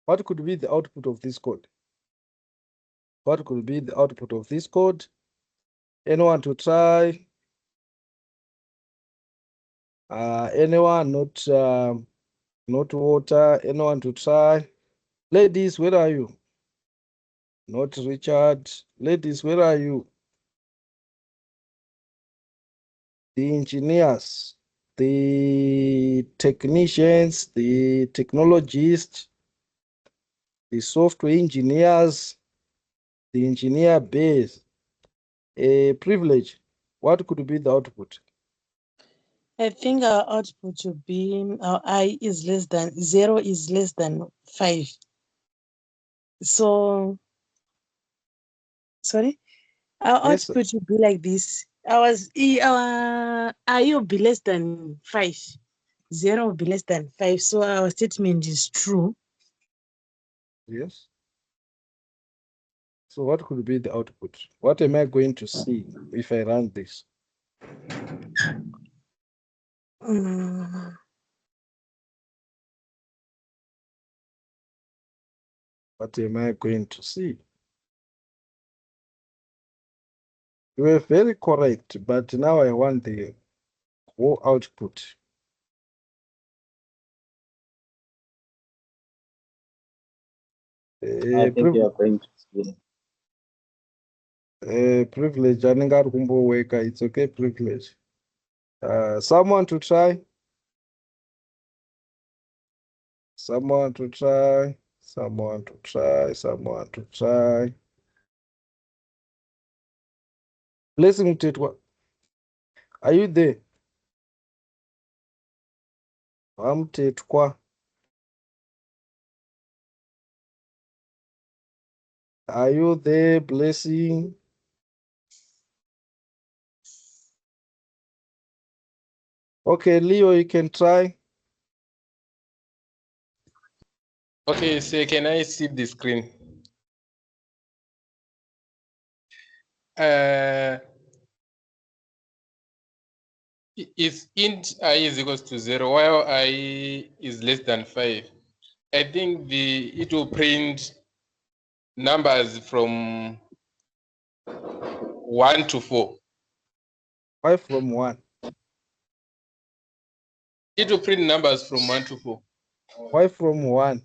What could be the output of this code? What could be the output of this code? Anyone to try? Anyone not water? Anyone to try? Ladies, where are you? Not Richard. Ladies, where are you? The engineers, the technicians, the technologists, the software engineers, the engineer base. A privilege. What could be the output? I think our output should be our I is less than 0 is less than 5. So, sorry, our Yes, output should be like this. Our I will be less than 5. 0 will be less than 5. So our statement is true. yes. So what could be the output? What am I going to see if I run this? Mm, What am I going to see? You were very correct, but now I want the whole output. I think you are going to see. Privilege. It's okay, privilege. Someone to try. Someone to try. Someone to try. Someone to try. Blessing Titwa. Are you there? I'm Titwa. Are you there, Blessing? Okay, Leo, you can try. Okay, so can I see the screen? If int I is equals to 0 while I is less than 5, I think it will print numbers from 1 to 4. 5 from 1. It will print numbers from 1 to 4. 5 from 1.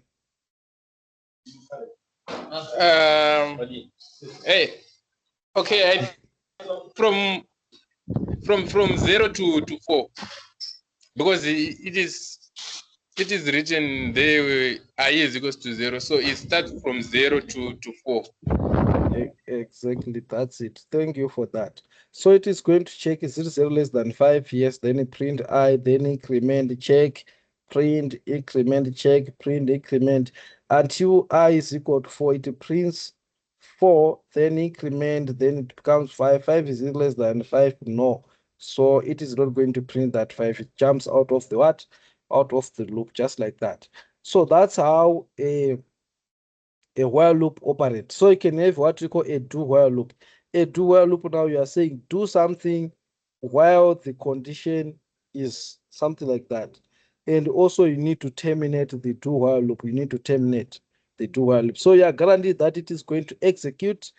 Hey, okay, from 0 to 4, because it is written there I is equals to 0, so it starts from 0 to 4. Exactly, that's it. Thank you for that. So it is going to check, is it 0 less than 5? Yes, then it print I, then increment, check, print, increment, check, print, increment, until I is equal to 4. It prints 4, then increment, then it becomes 5. 5 is it less than 5? No. So it is not going to print that 5. It jumps out of the what? Out of the loop, just like that. So that's how a while loop operates. So you can have what we call a do while loop. A do while loop, now you are saying do something while the condition is something like that. And also you need to terminate the do while loop. You need to terminate the do while loop. So you are guaranteed that it is going to execute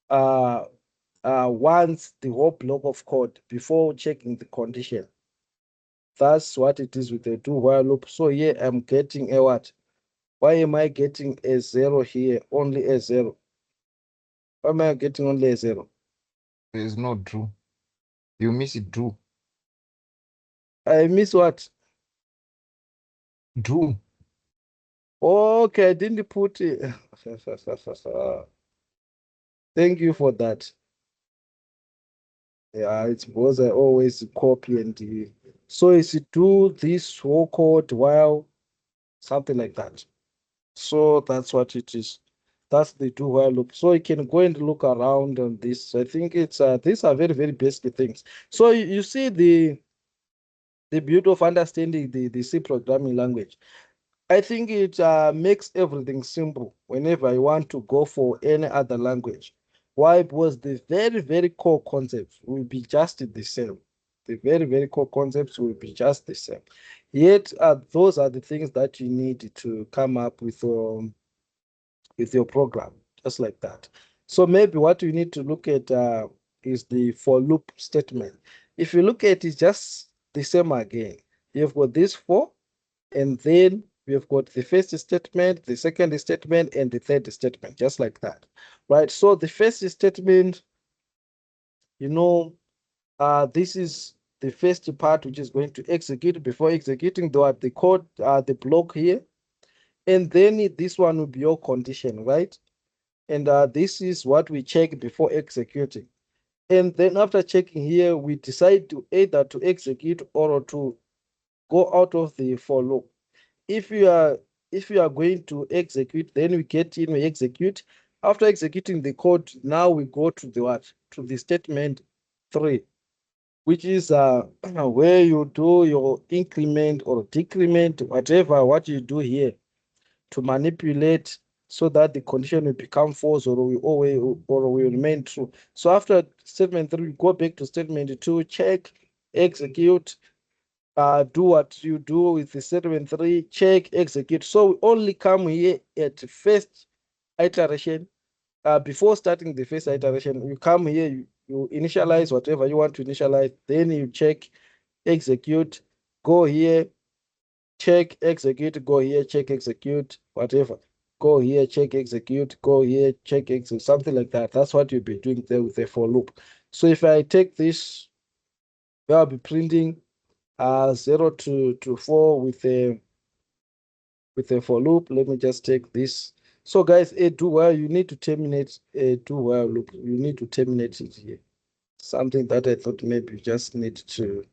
once the whole block of code before checking the condition. That's what it is with the do while loop. So here I'm getting a what? Why am I getting a 0 here? Only a 0. Why am I getting only a 0? There is no true. You miss it, true. I miss what? True. Okay, I didn't put it. Thank you for that. Yeah, it's because I always copy and so it's do this whole code while something like that. So that's what it is. That's the do while loop. So you can go and look around on this. I think it's these are very, very basic things. So you see the beauty of understanding the C programming language. I think it makes everything simple whenever I want to go for any other language. Why? Because the very, very core concepts will be just the same. The very, very core concepts will be just the same. Yet, those are the things that you need to come up with with your program, just like that. So maybe what you need to look at is the for loop statement. If you look at it, just the same again. You've got this for, and then we've got the first statement, the second statement, and the third statement, just like that, right? So the first statement, you know, this is the first part which is going to execute. Before executing the code, the block here, and then this one will be your condition, right? And this is what we check before executing. And then after checking here, we decide to either to execute or to go out of the for loop. If you are going to execute, then we get in, we execute. After executing the code, now we go to the what? To the statement 3, which is where you do your increment or decrement, whatever what you do here to manipulate so that the condition will become false or will remain true. So after statement 3, we go back to statement 2, check, execute, do what you do with the statement 3, check, execute. So we only come here at first iteration. Before starting the first iteration, you come here, you initialize whatever you want to initialize, then you check, execute, go here, check, execute, go here, check, execute, whatever. Go here, check, execute, go here, check, execute, something like that. That's what you'll be doing there with the for loop. So if I take this, I'll be printing 0 to 4 with a for loop. Let me just take this. So guys, a do while, you need to terminate a do while loop. You need to terminate it here. Something that I thought maybe you just need to,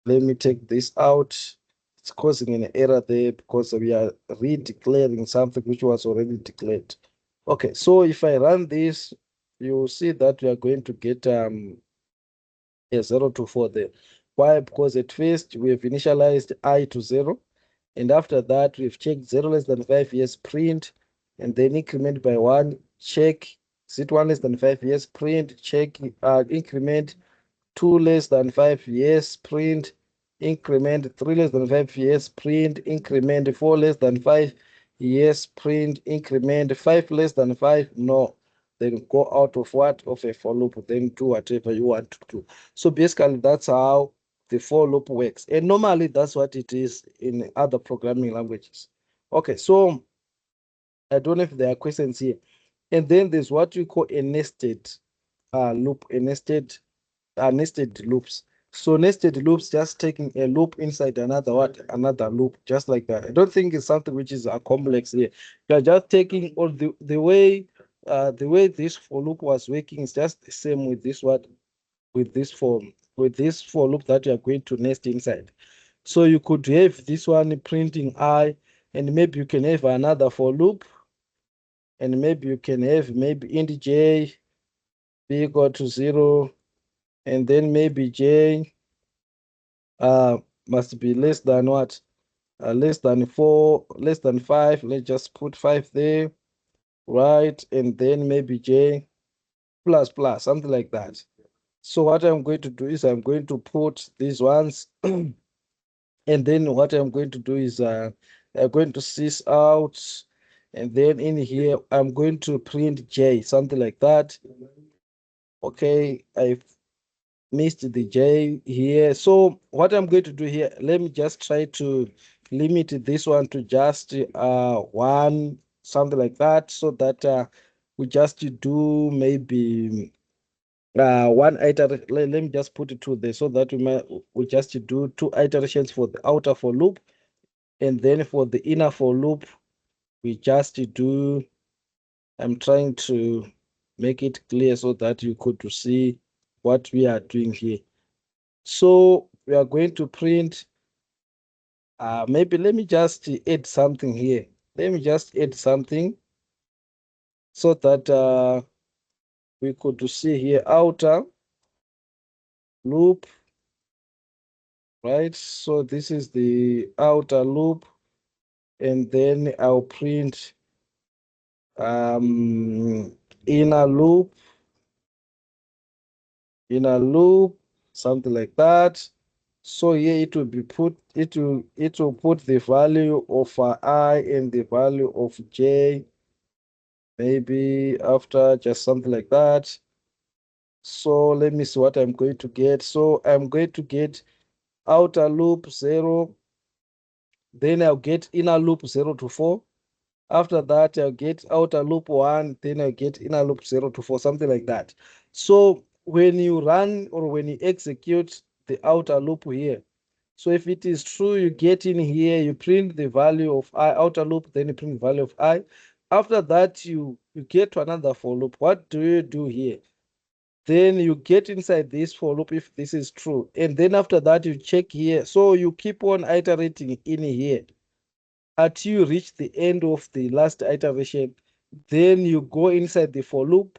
let me take this out. It's causing an error there because we are redeclaring something which was already declared. Okay, so if I run this, you see that we are going to get a 0 to 4 there. Why? Because at first we have initialized I to 0, and after that we've checked 0 less than 5 years print, and then increment by 1, check. Is it 1 less than 5 years print, check, increment 2 less than 5 years print, increment 3 less than 5 years print, increment 4 less than 5 years print, increment 5 less than 5, no. Then go out of what? Of a for loop, then do whatever you want to do. So basically that's how the for loop works. And normally that's what it is in other programming languages. Okay, so I don't know if there are questions here. And then there's what we call a nested loop, a nested loops. So nested loops, just taking a loop inside another loop, just like that. I don't think it's something which is complex here. You're just taking all the way this for loop was working is just the same with this with this for loop that you are going to nest inside. So you could have this one printing I, and maybe you can have another for loop, and maybe you can have maybe int j be equal to 0, and then maybe j must be less than what? Less than 4, less than 5. Let's just put 5 there, right? And then maybe j plus plus, something like that. So what I'm going to do is I'm going to put these ones, and then what I'm going to do is I'm going to sys out, and then in here I'm going to print j, something like that. Okay, I've missed the j here. So what I'm going to do here, let me just try to limit this one to just 1, something like that, so that we just do maybe one iteration. Let me just put it to there so that we just do 2 iterations for the outer for loop, and then for the inner for loop we just do, I'm trying to make it clear so that you could see what we are doing here. So we are going to print, maybe let me just add something here. Let me just add something so that we could see here outer loop, right? So this is the outer loop, and then I'll print inner loop, something like that. So here it will be put, it will put the value of I and the value of j, maybe after just something like that. So let me see what I'm going to get. So I'm going to get outer loop 0, then I'll get inner loop 0 to 4. After that, I'll get outer loop 1, then I'll get inner loop 0 to 4, something like that. So when you run or when you execute the outer loop here, so if it is true, you get in here, you print the value of I, outer loop, then you print the value of I. After that, you get to another for loop. What do you do here? Then you get inside this for loop if this is true. And then after that, you check here. So you keep on iterating in here until you reach the end of the last iteration. Then you go inside the for loop.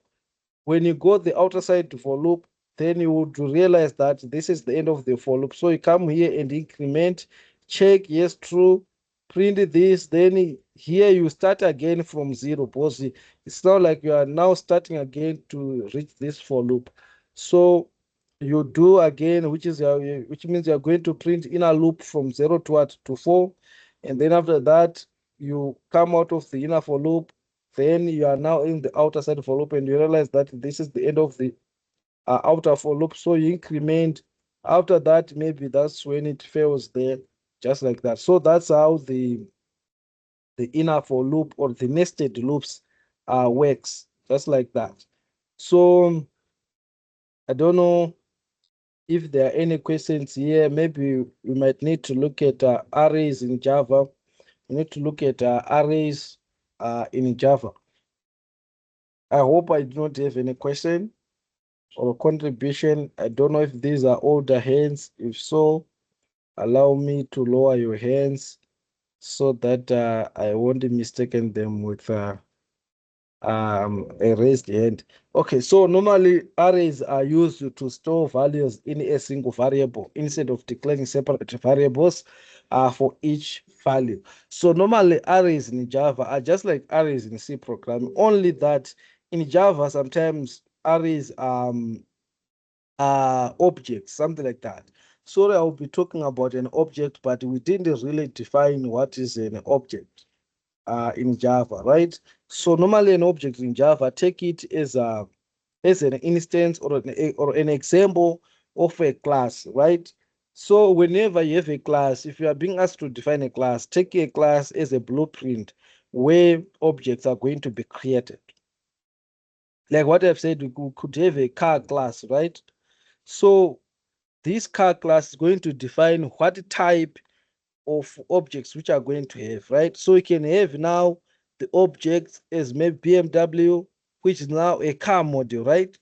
When you go the outer side to for loop, then you would realize that this is the end of the for loop. So you come here and increment, check yes, true, print this, then here you start again from 0 because it's not like you are now starting again to reach this for loop. So you do again, which means you are going to print inner loop from 0 to what, to 4, and then after that you come out of the inner for loop, then you are now in the outer side for loop and you realize that this is the end of the outer for loop. So you increment. After that, maybe that's when it fails there, just like that. So that's how the inner for loop or the nested loops works, just like that. So I don't know if there are any questions here. Maybe we might need to look at arrays in Java. We need to look at arrays in Java. I hope I do not have any question or contribution. I don't know if these are older hands. If so, allow me to lower your hands so that I won't mistaken them with a raised hand. Okay, so normally arrays are used to store values in a single variable instead of declaring separate variables for each value. So normally arrays in Java are just like arrays in C programming, only that in Java sometimes arrays objects, something like that. So I will be talking about an object, but we didn't really define what is an object in Java, right? So normally an object in Java, take it as an instance or an example of a class, right? So whenever you have a class, if you are being asked to define a class, take a class as a blueprint where objects are going to be created. Like what I've said, we could have a car class, right? So this car class is going to define what type of objects which are going to have, right? So you can have now the objects as maybe BMW, which is now a car model, right?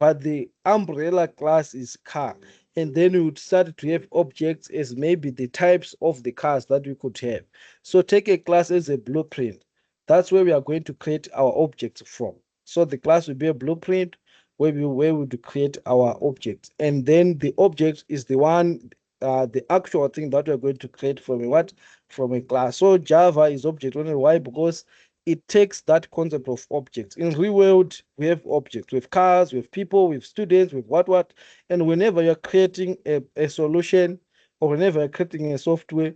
But the umbrella class is car. And then we would start to have objects as maybe the types of the cars that we could have. So take a class as a blueprint. That's where we are going to create our objects from. So the class will be a blueprint where we would create our objects. And then the object is the one, the actual thing that we're going to create from a what? From a class. So Java is object oriented. Why? Because it takes that concept of objects. In real world, we have objects, we have cars, we have people, we have students, we have what. And whenever you're creating a solution or whenever you're creating a software,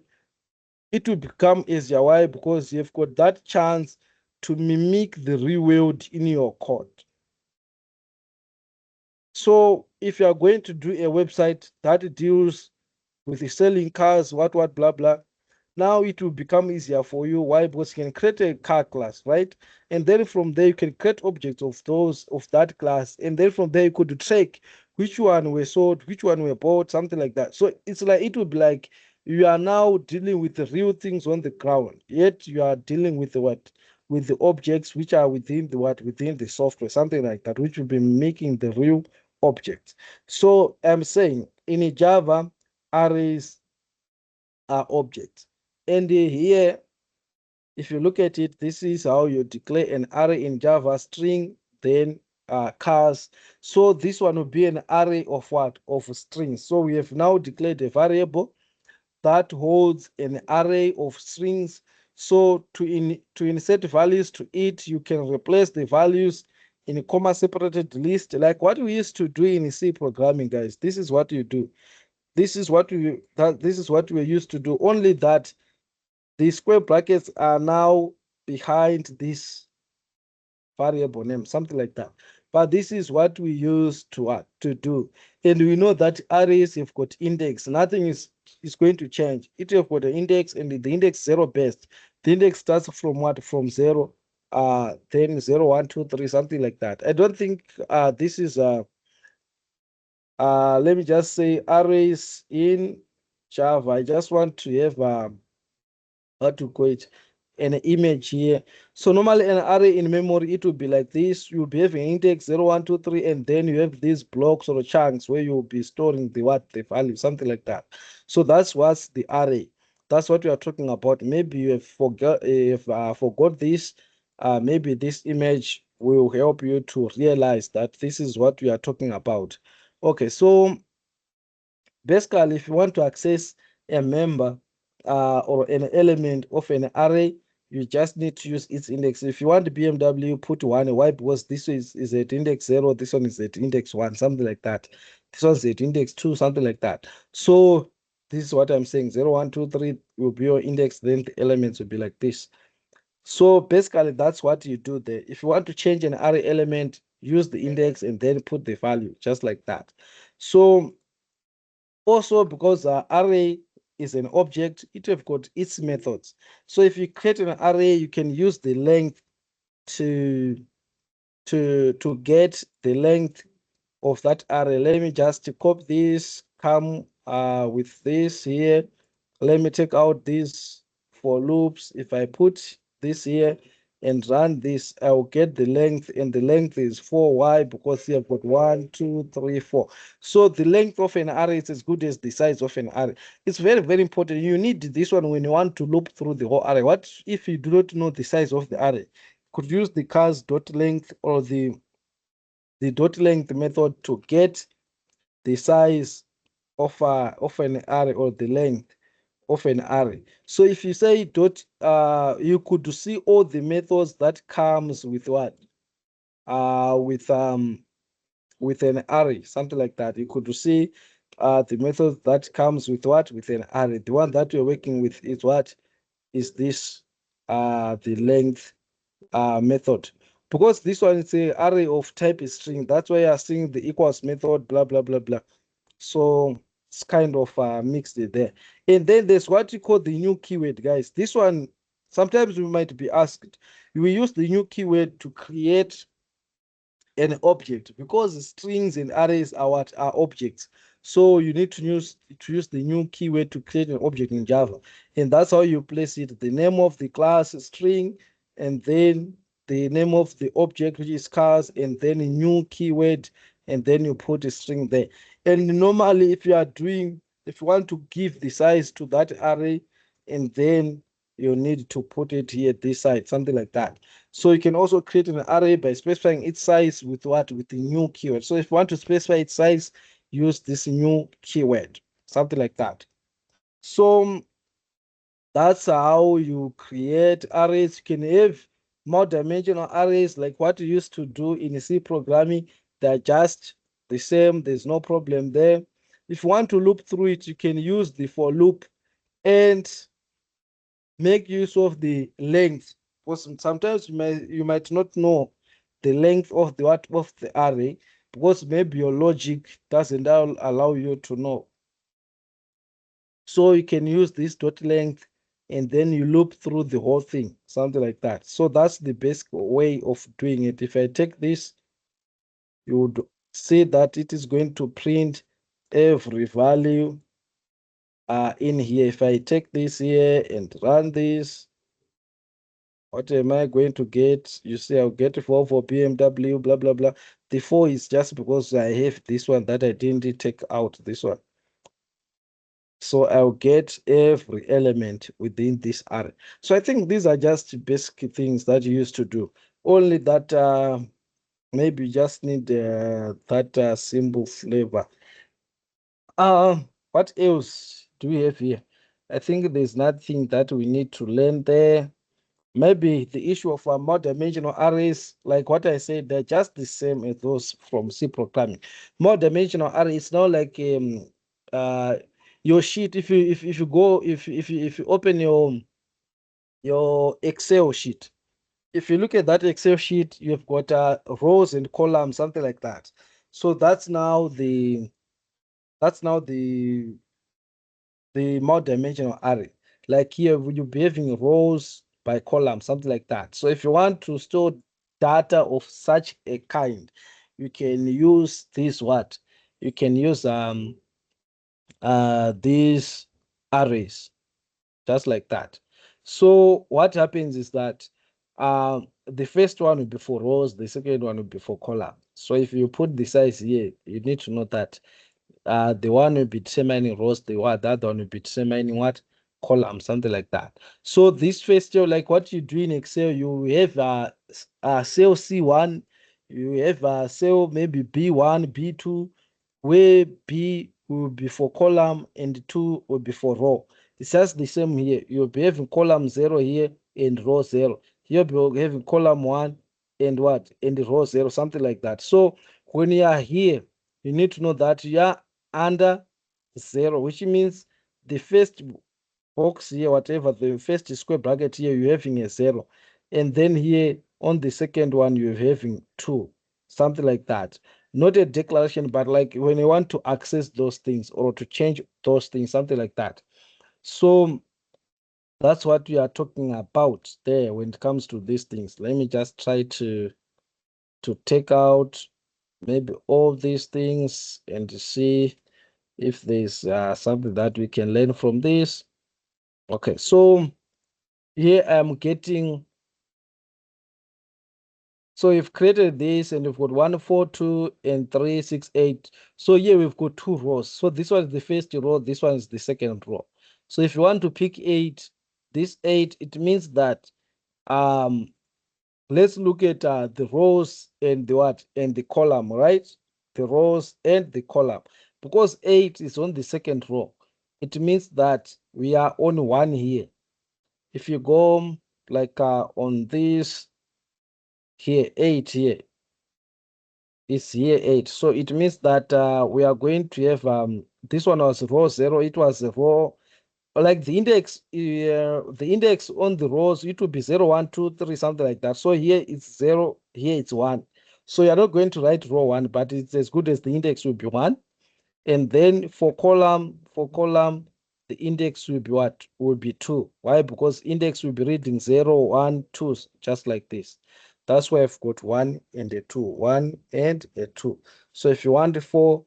it will become easier. Why? Because you've got that chance to mimic the real world in your code. So if you are going to do a website that deals with the selling cars, what, blah, blah, now it will become easier for you. Why? Because you can create a car class, right? And then from there, you can create objects of that class. And then from there, you could track which one were sold, which one were bought, something like that. So it's like, it would be like you are now dealing with the real things on the ground, yet you are dealing with the what? With the objects which are within the what? Within the software, something like that, which will be making the real objects. So I'm saying in Java, arrays are objects. And here, if you look at it, this is how you declare an array in Java: string, then cars. So this one will be an array of what? Of strings. So we have now declared a variable that holds an array of strings. So to insert values to it, you can replace the values in a comma separated list, like what we used to do in C programming, guys. This is what you do. This is what we used to do. Only that the square brackets are now behind this variable name, something like that. But this is what we use to do. And we know that arrays have got index. Nothing is going to change. It have got an index, and the index 0 best. The index starts from what? From 0, then 0, 1, 2, 3, something like that. I don't think this is let me just say arrays in Java. I just want to have how to call it, an image here. So normally an array in memory, it will be like this. You'll be having index 0, 1, 2, 3, and then you have these blocks or chunks where you'll be storing the value, something like that. So that's what's the array. That's what we are talking about. Maybe you have forgot this. Maybe this image will help you to realize that this is what we are talking about. Okay, so basically, if you want to access a member or an element of an array, you just need to use its index. If you want BMW, put 1. Why? Because this is at index 0, this one is at index 1, something like that. This one's at index 2, something like that. So this is what I'm saying. 0, 1, 2, 3 will be your index, then the elements will be like this. So basically, that's what you do there. If you want to change an array element, use the index and then put the value, just like that. So also, because array is an object, it have got its methods. So if you create an array, you can use the length to get the length of that array. Let me just copy this, come with this here. Let me take out these for loops. If I put this here and run this, I will get the length, and the length is 4. Why? Because here I've got 1, 2, 3, 4. So the length of an array is as good as the size of an array. It's very, very important. You need this one when you want to loop through the whole array. What if you do not know the size of the array? Could use the cars dot length or the dot length method to get the size of an array or the length of an array. So if you say dot, you could see all the methods that comes with what? With an array, something like that. You could see the method that comes with what? With an array. The one that we're working with is what? Is this the length method? Because this one is an array of type is string. That's why you're seeing the equals method, blah, blah, blah, blah. So it's kind of mixed there. And then there's what you call the new keyword, guys. This one, sometimes we might be asked, we use the new keyword to create an object, because strings and arrays are what are objects. So you need to use the new keyword to create an object in Java, and that's how you place it. The name of the class string, and then the name of the object, which is cars, and then a new keyword, and then you put a string there. And normally, if you want to give the size to that array, and then you need to put it here this side, something like that. So you can also create an array by specifying its size with what? With the new keyword. So if you want to specify its size, use this new keyword, something like that. So that's how you create arrays. You can have more dimensional arrays like what you used to do in C programming. They're just the same. There's no problem there. If you want to loop through it, you can use the for loop and make use of the length, because sometimes you might not know the length of the array, because maybe your logic doesn't allow you to know. So you can use this dot length and then you loop through the whole thing, something like that. So that's the basic way of doing it. If I take this, you would see that it is going to print every value in here. If I take this here and run this, what am I going to get? You see, I'll get 4 for BMW, blah, blah, blah. The 4 is just because I have this one that I didn't take out, this one. So I'll get every element within this array. So I think these are just basic things that you used to do. Only that maybe you just need that symbol flavor. What else do we have here? I think there's nothing that we need to learn there. Maybe the issue of more dimensional arrays, like what I said, they're just the same as those from C programming. More dimensional arrays, now like your sheet. If you open your Excel sheet, if you look at that Excel sheet, you've got rows and columns, something like that. So that's now the multi-dimensional array. Like here, you'll be having rows by column, something like that. So if you want to store data of such a kind, you can use this what? You can use these arrays, just like that. So what happens is that the first one will be for rows, the second one will be for column. So if you put the size here, you need to know that the one will be determining rows, the other one will be determining what? Column, something like that. So this first year, like what you do in Excel, you have a cell C1, you have a cell maybe B1, B2, where B will be for column and 2 will be for row. It's just the same here. You'll be having column 0 here and row 0. Here you'll be having column 1 and what? And row 0, something like that. So when you are here, you need to know that you are under 0, which means the first box here, whatever, the first square bracket here, you're having a 0. And then here on the second one, you're having 2, something like that. Not a declaration, but like when you want to access those things or to change those things, something like that. So that's what we are talking about there when it comes to these things. Let me just try to take out maybe all these things and see if there's something that we can learn from this. Okay, so here I'm getting, so we've created this and we've got 1, 4, 2, and 3, 6, 8. So here we've got 2 rows. So this one is the first row, this one is the second row. So if you want to pick 8, this 8, it means that let's look at the rows and the what and the column, right? The rows and the column. Because 8 is on the second row, it means that we are on 1 here. If you go like on this here, 8 here, it's here 8. So it means that we are going to have this one was row 0, it was a row like the index on the rows, it will be 0, 1, 2, 3, something like that. So here it's 0, here it's 1. So you're not going to write row 1, but it's as good as the index will be 1. And then for column, the index will be what? Will be 2. Why? Because index will be reading 0, 1, 2, just like this. That's why I've got 1 and a 2, 1 and a 2. So if you want 4,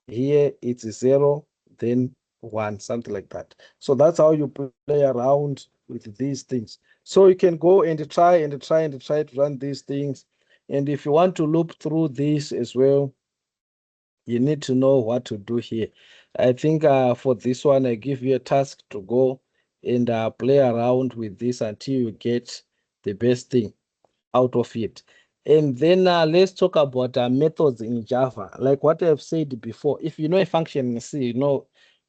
here it's 0, then 1, something like that. So that's how you play around with these things. So you can go and try to run these things. And if you want to loop through this as well, you need to know what to do here. I think for this one, I give you a task to go and play around with this until you get the best thing out of it. And then let's talk about methods in Java. Like what I've said before, if you know a function in C,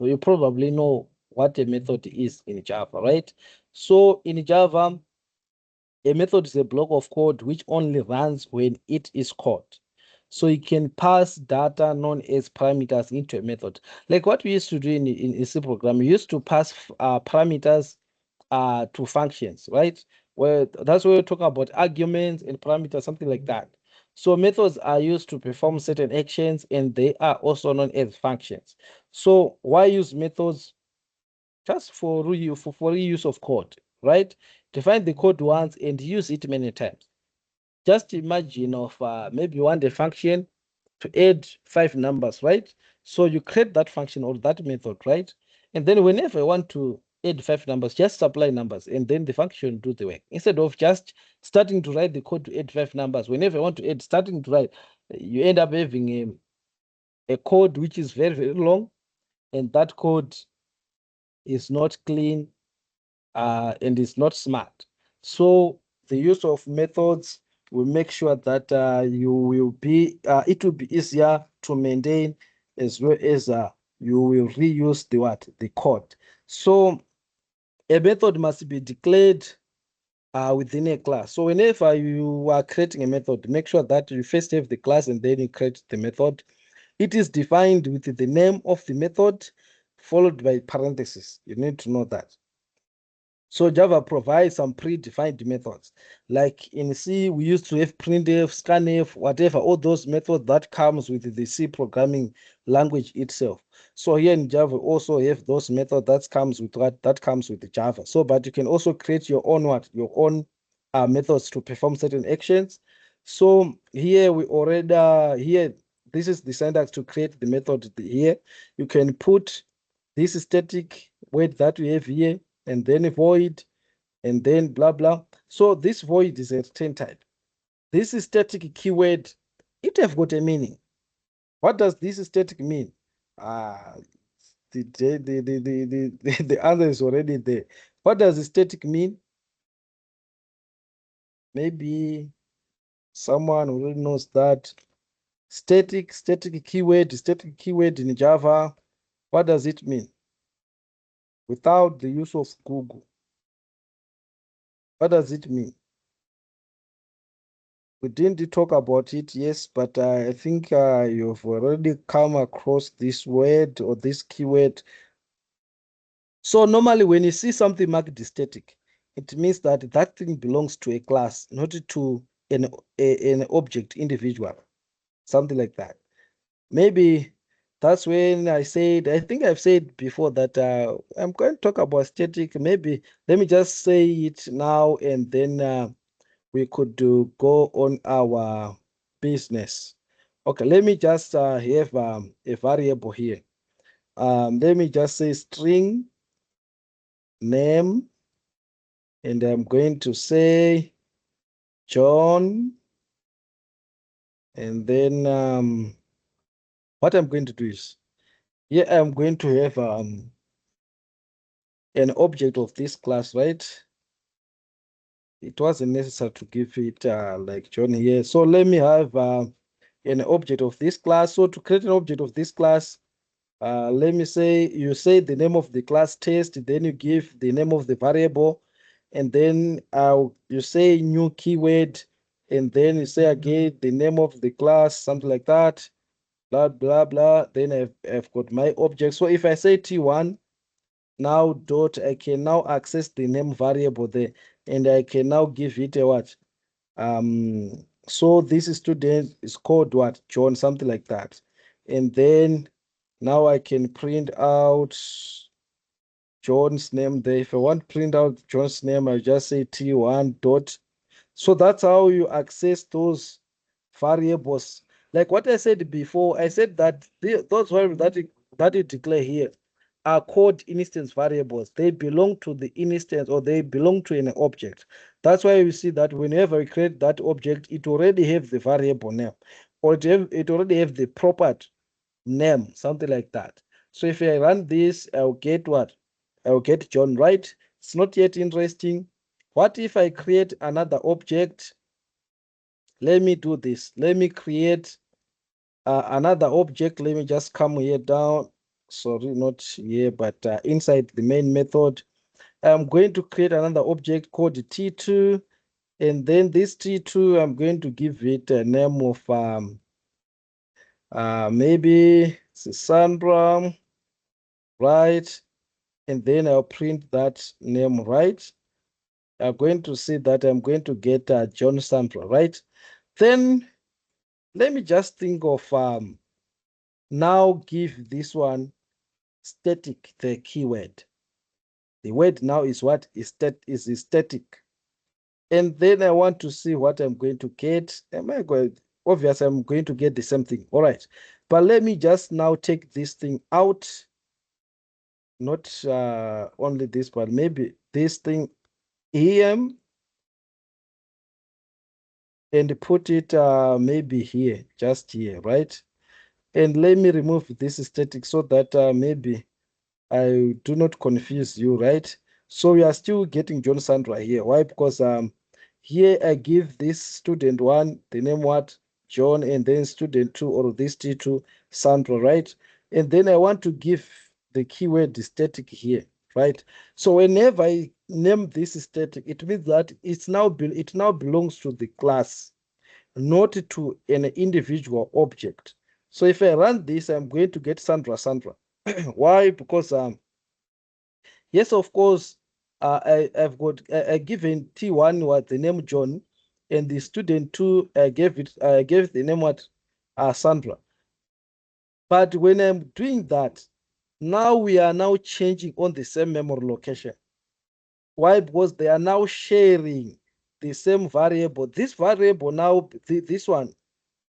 you probably know what a method is in Java, right? So in Java, a method is a block of code which only runs when it is called. So you can pass data known as parameters into a method. Like what we used to do in C program, we used to pass parameters to functions, right? Well, that's where we talk about arguments and parameters, something like that. So methods are used to perform certain actions and they are also known as functions. So why use methods? Just for reuse of code, right? Define the code once and use it many times. Just imagine of maybe you want a function to add 5 numbers, right? So you create that function or that method, right? And then whenever you want to add 5 numbers, just supply numbers and then the function do the work. Instead of just starting to write the code to add 5 numbers, whenever you want to add, starting to write, you end up having a code which is very, very long, and that code is not clean and is not smart. So the use of methods will make sure that it will be easier to maintain as well as you will reuse the code. So a method must be declared within a class. So whenever you are creating a method, make sure that you first have the class and then you create the method. It is defined with the name of the method followed by parentheses. You need to know that. So Java provides some predefined methods. Like in C, we used to have printf, scanf, whatever, all those methods that comes with the C programming language itself. So here in Java, we also have those methods that comes with what? That comes with the Java. So, but you can also create your own what? Your own methods to perform certain actions. So here we already, here, this is the syntax to create the method here. You can put this static word that we have here, and then a void, and then blah, blah. So this void is a return type. This static keyword, it have got a meaning. What does this static mean? The answer is already there. What does static mean? Maybe someone already knows that. Static keyword in Java. What does it mean? Without the use of Google. What does it mean? We didn't talk about it, yes, but I think you've already come across this word or this keyword. So normally when you see something marked static, it means that that thing belongs to a class, not to an object individual, something like that. Maybe that's when I said, I think I've said before that I'm going to talk about static. Maybe let me just say it now, and then we could go on our business. Okay, let me just have a variable here. Let me just say string name, and I'm going to say John, and then what I'm going to do is, here I'm going to have an object of this class, right? It wasn't necessary to give it like John here. So let me have an object of this class. So to create an object of this class, let me say you say the name of the class test, then you give the name of the variable, and then you say new keyword, and then you say again the name of the class, something like that, blah, blah, blah. Then I've got my object. So if I say T1, now dot, I can now access the name variable there, and I can now give it a what? So this student is called what? John, something like that. And then now I can print out John's name there. If I want to print out John's name, I just say T1 dot. So that's how you access those variables. Like what I said before, I said that those variables that you declare here are called instance variables. They belong to the instance, or they belong to an object. That's why you see that whenever you create that object, it already have the variable name, or it already have the property name, something like that. So if I run this, I'll get what? I'll get John, right? It's not yet interesting. What if I create another object? Let me do this. Let me create another object. Let me just come here down. Sorry, not here, but inside the main method. I'm going to create another object called T2. And then this T2, I'm going to give it a name of maybe Sandra, right? And then I'll print that name, right? I'm going to see that I'm going to get John Sandra, right? Then let me just think of now give this one static, the keyword. The word now is what is static. And then I want to see what I'm going to get. Am I going? Obviously, I'm going to get the same thing. All right. But let me just now take this thing out. Not only this, but maybe this thing here, and put it maybe here, just here, right? And let me remove this static so that maybe I do not confuse you, right? So we are still getting John Sandra here. Why? Because here I give this student one the name what? John, and then student two, or this T2 Sandra, right? And then I want to give the keyword static here, right? So whenever I name this static, it means that it now belongs to the class, not to an individual object. So if I run this, I'm going to get Sandra. Why? Because yes, of course, I've got given T1 what the name John, and the student 2 gave the name what Sandra. But when I'm doing that, now we are now changing on the same memory location. Why? Because they are now sharing the same variable. This variable now, this one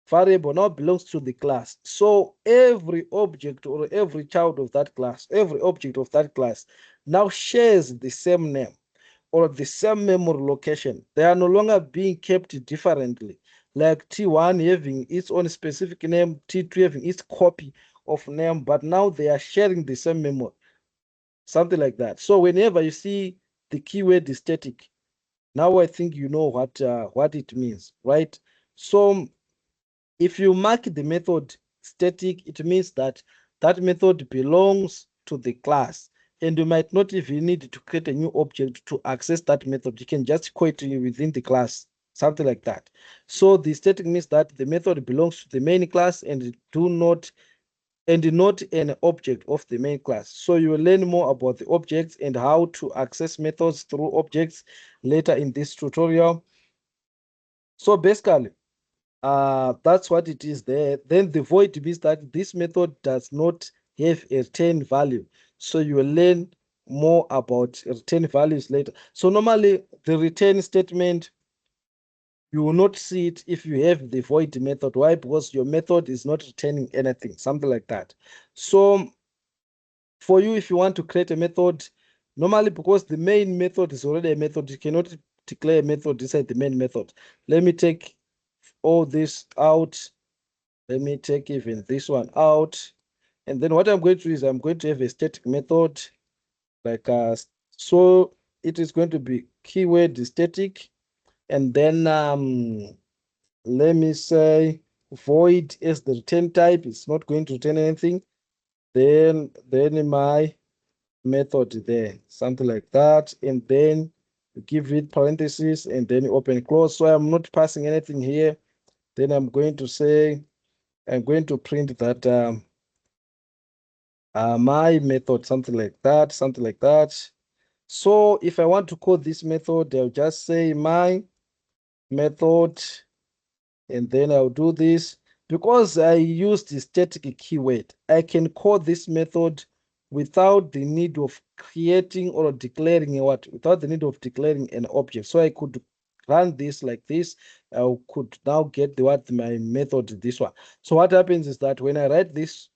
variable now belongs to the class. So every object or every child of that class, every object of that class now shares the same name or the same memory location. They are no longer being kept differently, like T1 having its own specific name, T2 having its copy of name, but now they are sharing the same memory, something like that. So whenever you see the keyword is static, now I think you know what it means, right? So if you mark the method static, it means that that method belongs to the class, and you might not even need to create a new object to access that method. You can just call it within the class, something like that. So the static means that the method belongs to the main class and not an object of the main class. So you will learn more about the objects and how to access methods through objects later in this tutorial. So basically, that's what it is there. Then the void means that this method does not have a return value. So you will learn more about return values later. So normally the return statement, you will not see it if you have the void method. Why? Because your method is not returning anything, something like that. So for you, if you want to create a method, normally because the main method is already a method, you cannot declare a method inside the main method. Let me take all this out. Let me take even this one out. And then what I'm going to do is I'm going to have a static method like so it is going to be keyword static, and then let me say void as the return type. It's not going to return anything. Then my method there, something like that, and then you give it parentheses and then you open close. So I'm not passing anything here. Then I'm going to say I'm going to print that my method, something like that, something like that. So if I want to call this method, I'll just say my method, and then I'll do this. Because I used the static keyword, I can call this method without the need of creating or declaring without the need of declaring an object. So I could run this like this. I could now get my method, this one. So what happens is that when I write this,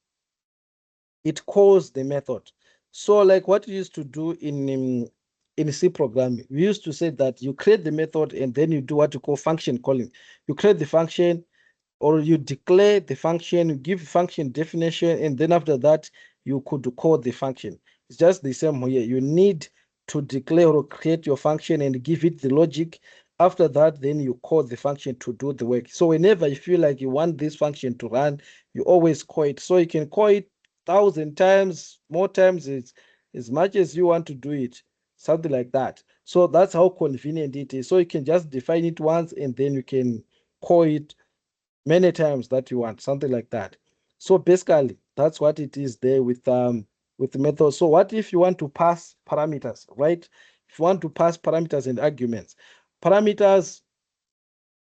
it calls the method. So like what we used to do in C programming, we used to say that you create the method and then you do what you call function calling. You create the function, or you declare the function, you give function definition, and then after that, you could call the function. It's just the same here. You need to declare or create your function and give it the logic. After that, then you call the function to do the work. So whenever you feel like you want this function to run, you always call it. So you can call it 1,000 times, more times, as much as you want to do it, something like that. So that's how convenient it is. So you can just define it once and then you can call it many times that you want, something like that. So basically, that's what it is there with the method. So what if you want to pass parameters, right? If you want to pass parameters and arguments, parameters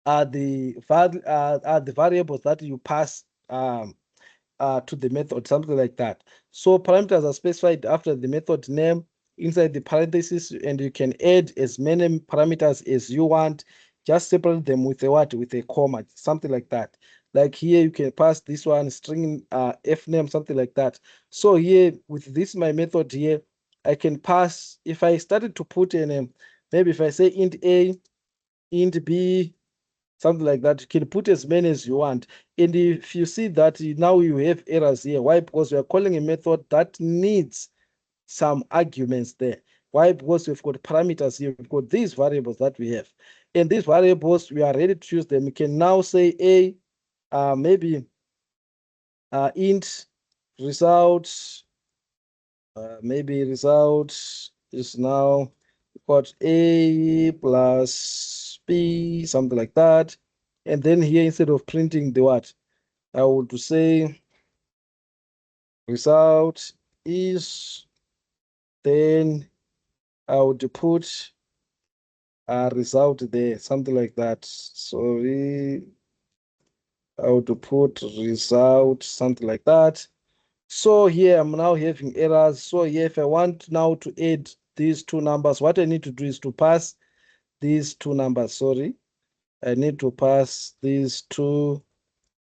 are the variables that you pass to the method, something like that. So parameters are specified after the method name inside the parentheses, and you can add as many parameters as you want. Just separate them with with a comma, something like that. Like here, you can pass this one string f name, something like that. So here with this my method here, I can pass. If I started to put in maybe if I say int a, int b, something like that, you can put as many as you want. And if you see that now you have errors here, why? Because we are calling a method that needs some arguments there. Why? Because we've got parameters here, we've got these variables that we have, and these variables we are ready to use them. We can now say a maybe int result, maybe result is now got a plus b, something like that. And then here, instead of printing the what, I would say result is, then I would put a result there, something like that. Sorry, I would put result, something like that. So here I'm now having errors. So here, if I want now to add these two numbers, what I need to do is to pass these two numbers. Sorry, I need to pass these two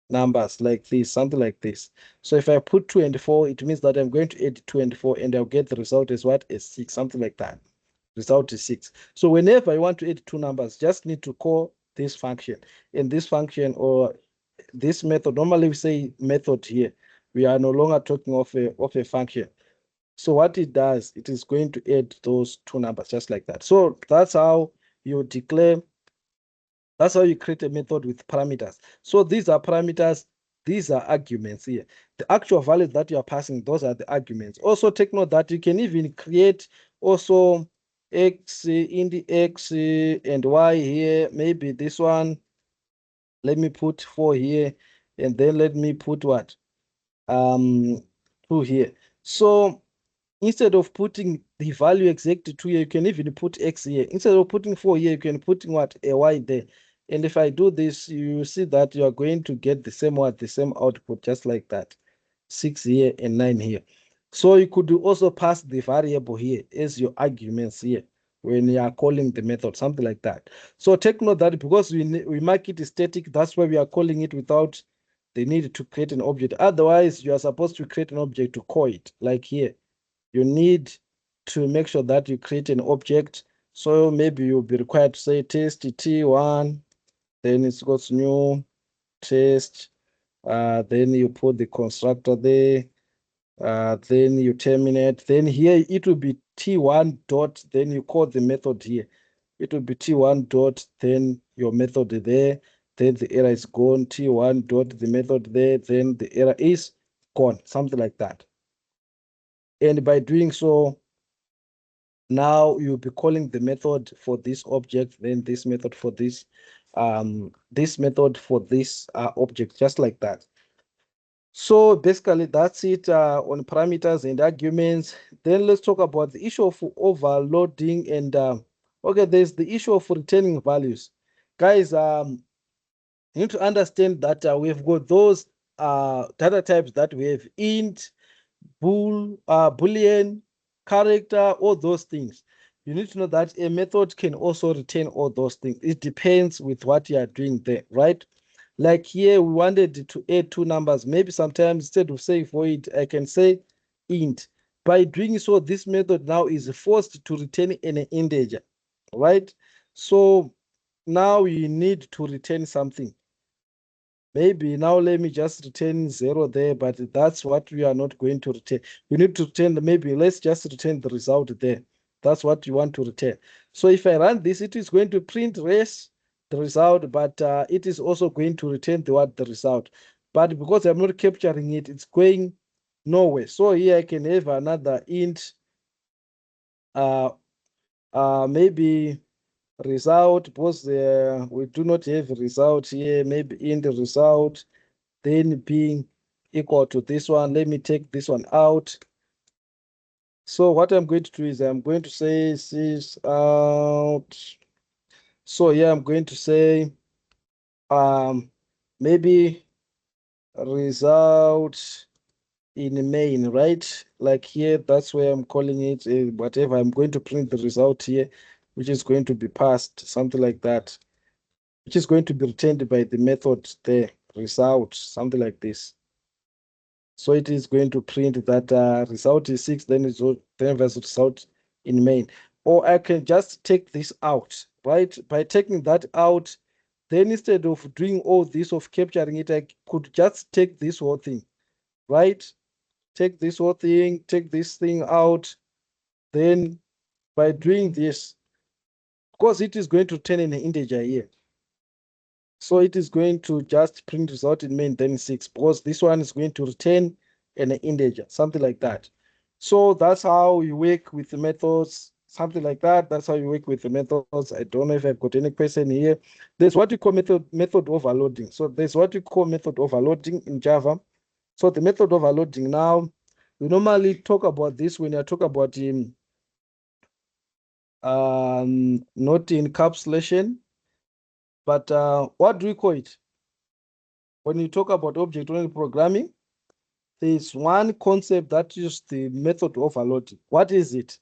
numbers like this, something like this. So if I put 2 and 4, it means that I'm going to add 2 and 4, and I'll get the result as what? As 6, something like that. Result is 6. So whenever I want to add two numbers, just need to call this function. And this function or this method, normally we say method here. We are no longer talking of a function. So what it does, it is going to add those two numbers just like that. So that's how you declare, that's how you create a method with parameters. So these are parameters, these are arguments here. The actual values that you are passing, those are the arguments. Also take note that you can even create also x in the x and y here. Maybe this one, let me put 4 here, and then let me put what? 2 here. So instead of putting the value exactly 2 here, you can even put x here. Instead of putting 4 here, you can put what? A y there. And if I do this, you see that you are going to get the same what? The same output, just like that. 6 here and 9 here. So you could also pass the variable here as your arguments here when you are calling the method, something like that. So take note that because we mark it static, that's why we are calling it without the need to create an object. Otherwise, you are supposed to create an object to call it, like here. You need to make sure that you create an object. So maybe you'll be required to say test T1, then it's got new test, then you put the constructor there, then you terminate. Then here it will be T1 dot, then you call the method here. It will be T1 dot, then your method there, then the error is gone, T1 dot, the method there, then the error is gone, something like that. And by doing so, now you'll be calling the method for this object, then this method for this method for this object, just like that. So basically that's it on parameters and arguments. Then let's talk about the issue of overloading and okay, there's the issue of returning values. Guys, you need to understand that we've got those data types that we have: int, boolean, character, all those things. You need to know that a method can also return all those things. It depends with what you are doing there, right? Like here, we wanted to add two numbers. Maybe sometimes instead of saying void, I can say int. By doing so, this method now is forced to return an integer, right? So now you need to return something. Maybe now let me just return 0 there, but that's what we are not going to return. We need to return, maybe let's just return the result there. That's what you want to return. So if I run this, it is going to print res the result, but it is also going to return the result. But because I'm not capturing it, it's going nowhere. So here I can have another int, maybe result, because we do not have result here, maybe in the result, then being equal to this one. Let me take this one out. So what I'm going to do is I'm going to say sys out. So yeah, I'm going to say maybe result in main, right? Like here, that's where I'm calling it whatever. I'm going to print the result here, which is going to be passed, something like that, which is going to be returned by the method there, result, something like this. So it is going to print that result is 6, then it's then versus result in main. Or I can just take this out, right? By taking that out, then instead of doing all this of capturing it, I could just take this whole thing, right? Take this whole thing, take this thing out. Then by doing this, because it is going to turn in an integer here. So it is going to just print result in main, then 6, because this one is going to return an integer, something like that. So that's how you work with the methods, something like that. That's how you work with the methods. I don't know if I've got any question here. There's what you call method overloading. So there's what you call method overloading in Java. So the method overloading now, we normally talk about this when you talk about not encapsulation, but what do we call it? When you talk about object-oriented programming, there's one concept that is the method overloading. What is it?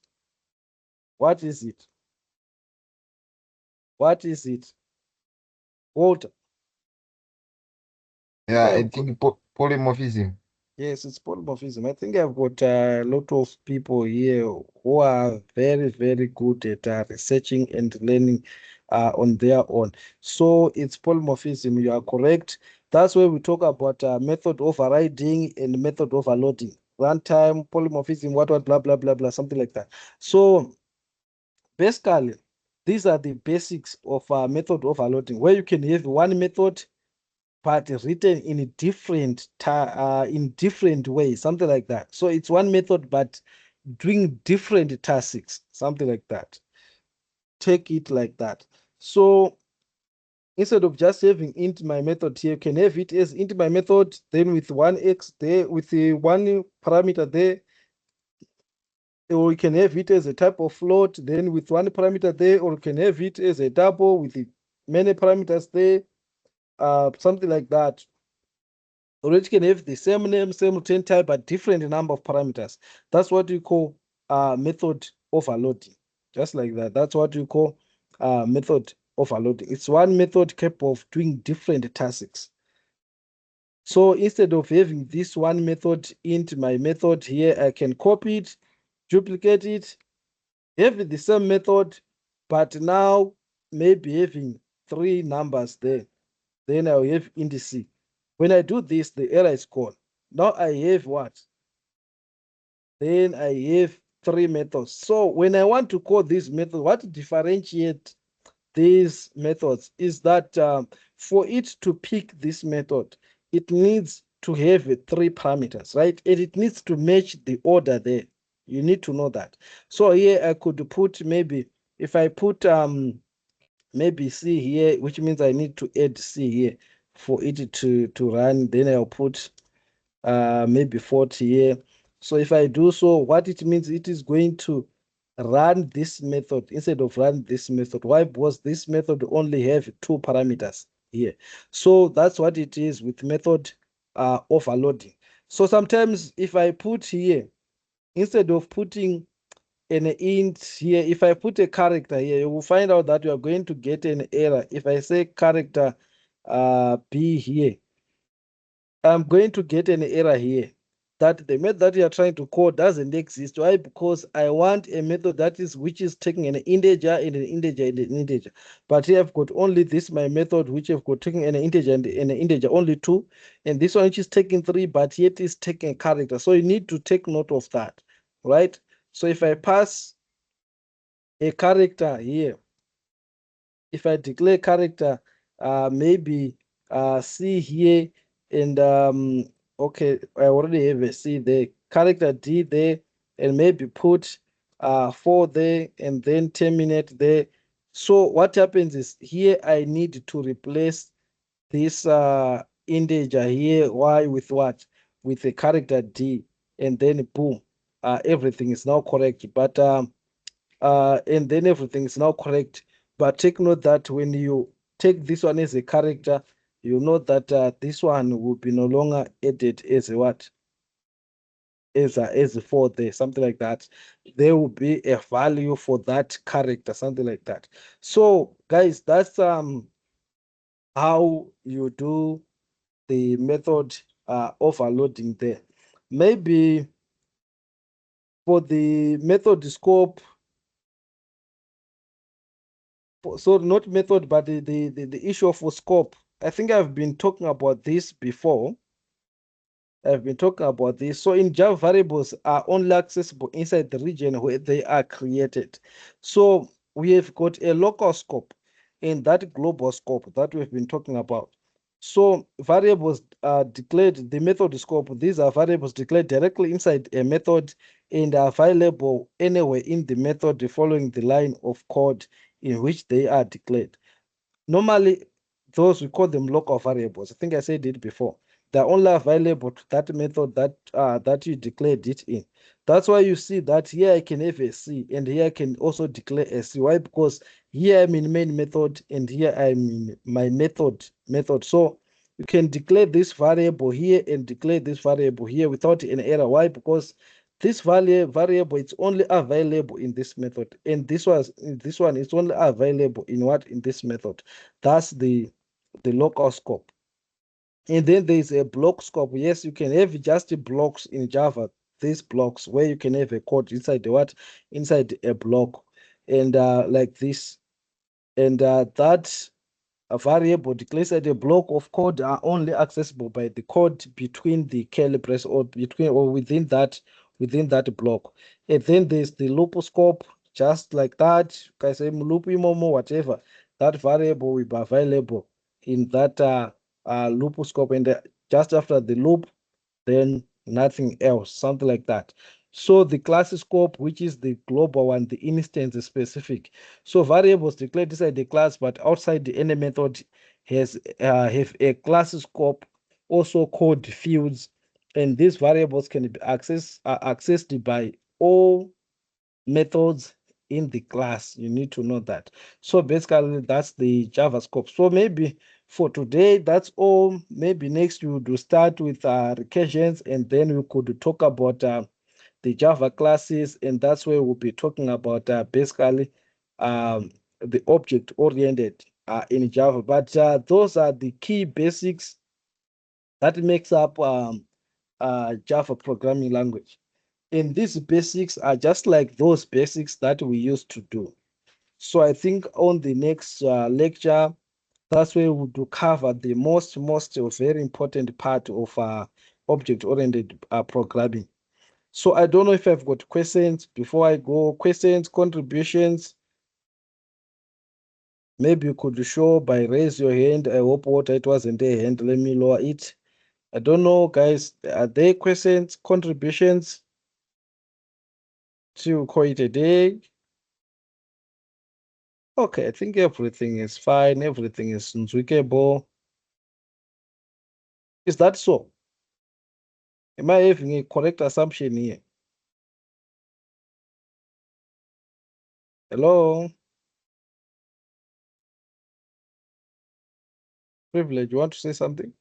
What is it? What is it? Walter. Yeah, I I've got- think polymorphism. yes, it's polymorphism. I think I've got a lot of people here who are very, very good at researching and learning on their own. So it's polymorphism. You are correct. That's where we talk about method overriding and method overloading. Runtime, polymorphism, what, blah, blah, blah, blah, something like that. So basically, these are the basics of method overloading, where you can have one method but written in a in different ways, something like that. So it's one method but doing different tasks, something like that. Take it like that. So instead of just having int my method here, you can have it as int my method, then with one x there, with the one parameter there, or you can have it as a type of float, then with one parameter there, or you can have it as a double with the many parameters there, something like that. Or it can have the same name, same return type, but different number of parameters. That's what we call method overloading. Just like that. That's what we call method overloading. It's one method capable of doing different tasks. So instead of having this one method into my method here, I can copy it, duplicate it, have the same method, but now maybe having 3 numbers there. Then I'll have indice. When I do this, the error is gone. Now I have what? Then I have 3 methods. So when I want to call this method, what differentiate these methods is that for it to pick this method, it needs to have 3 parameters, right? And it needs to match the order there. You need to know that. So here I could put maybe, if I put maybe C here, which means I need to add C here for it to run, then I'll put maybe 40 here. So if I do so, what it means, it is going to run this method instead of run this method. Why? Because this method only have 2 parameters here. So that's what it is with method overloading. So sometimes if I put here, instead of putting an int here, if I put a character here, you will find out that you are going to get an error. If I say character B here, I'm going to get an error here that the method that you are trying to call doesn't exist. Why? Because I want a method that is which is taking an integer and an integer and an integer. But here I've got only this my method which I've got taking an integer and an integer, only 2, and this one which is taking 3, but yet is taking a character. So you need to take note of that, right? So if I pass a character here, if I declare character maybe C here, and okay, I already have a C there, character D there, and maybe put 4 there and then terminate there. So what happens is here I need to replace this integer here Y with what? With a character D, and then boom, everything is now correct. But and then everything is now correct. But take note that when you take this one as a character, you know that this one will be no longer added as a what? As a 4 there, something like that. There will be a value for that character, something like that. So guys, that's how you do the method overloading there. Maybe for the method scope, so not method, but the issue of scope. I think I've been talking about this before. I've been talking about this. So in Java, variables are only accessible inside the region where they are created. So we have got a local scope and that global scope that we've been talking about. So variables are declared, the method scope, these are variables declared directly inside a method and are available anywhere in the method following the line of code in which they are declared. Normally, those we call them local variables. I think I said it before. They're only available to that method that that you declared it in. That's why you see that here I can have a C and here I can also declare a C. Why? Because here I'm in main method and here I'm in my method. So you can declare this variable here and declare this variable here without an error. Why? Because this variable it's only available in this method, and this one is only available in what? In this method. That's the local scope. And then there's a block scope. Yes, you can have just blocks in Java, these blocks where you can have a code inside the what? Inside a block. And like this. And that a variable declares that a block of code are only accessible by the code between the curly brace or between or within that block. And then there's the loop scope, just like that. Guys, loop momo, whatever. That variable will be available in that loop scope, and just after the loop, then nothing else, something like that. So the class scope, which is the global one, the instance is specific. So variables declared inside the class, but outside the any method has have a class scope, also called fields, and these variables can be accessed by all methods in the class. You need to know that. So basically that's the Java scope. So maybe for today that's all. Maybe next we would start with recursions, and then we could talk about the Java classes, and that's where we'll be talking about basically the object oriented in Java. But those are the key basics that makes up Java programming language. And these basics are just like those basics that we used to do. So I think on the next lecture, that's where we do cover the most very important part of object-oriented programming. So I don't know if I've got questions before I go. Questions, contributions. Maybe you could show by raise your hand. I hope what it wasn't a hand. Let me lower it. I don't know, guys. Are there questions, contributions to call it a day? Okay, I think everything is fine. Everything is nzwikable. Is that so? Am I having a correct assumption here? Hello? Privilege, you want to say something?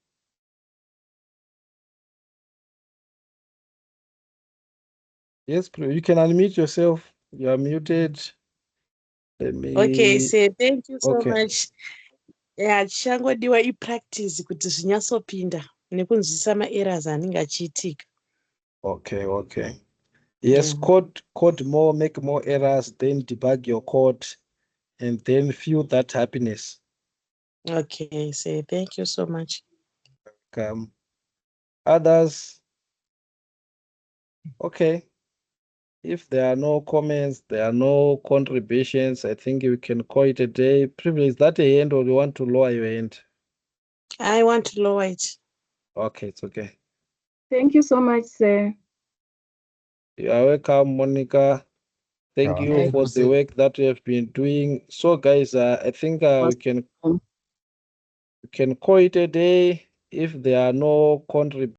Yes, you can unmute yourself. You are muted. Let me... Okay, say thank you so Okay. much. Yeah, changodiwa ipractice kuti zvinyatsopinda nekunzwisisa maerrors anenge achiitika. Okay. Yes, Yeah. code more, make more errors, then debug your code, and then feel that happiness. Okay, say thank you so much. Others? Okay. If there are no comments, there are no contributions, I think you can call it a day. Privilege, is that a hand or you want to lower your hand? I want to lower it. Okay, it's okay. Thank you so much, sir. You are welcome, Monica. Thank you Thank for you, the sir. work that you have been doing. So, guys, I think we can call it a day if there are no contributions.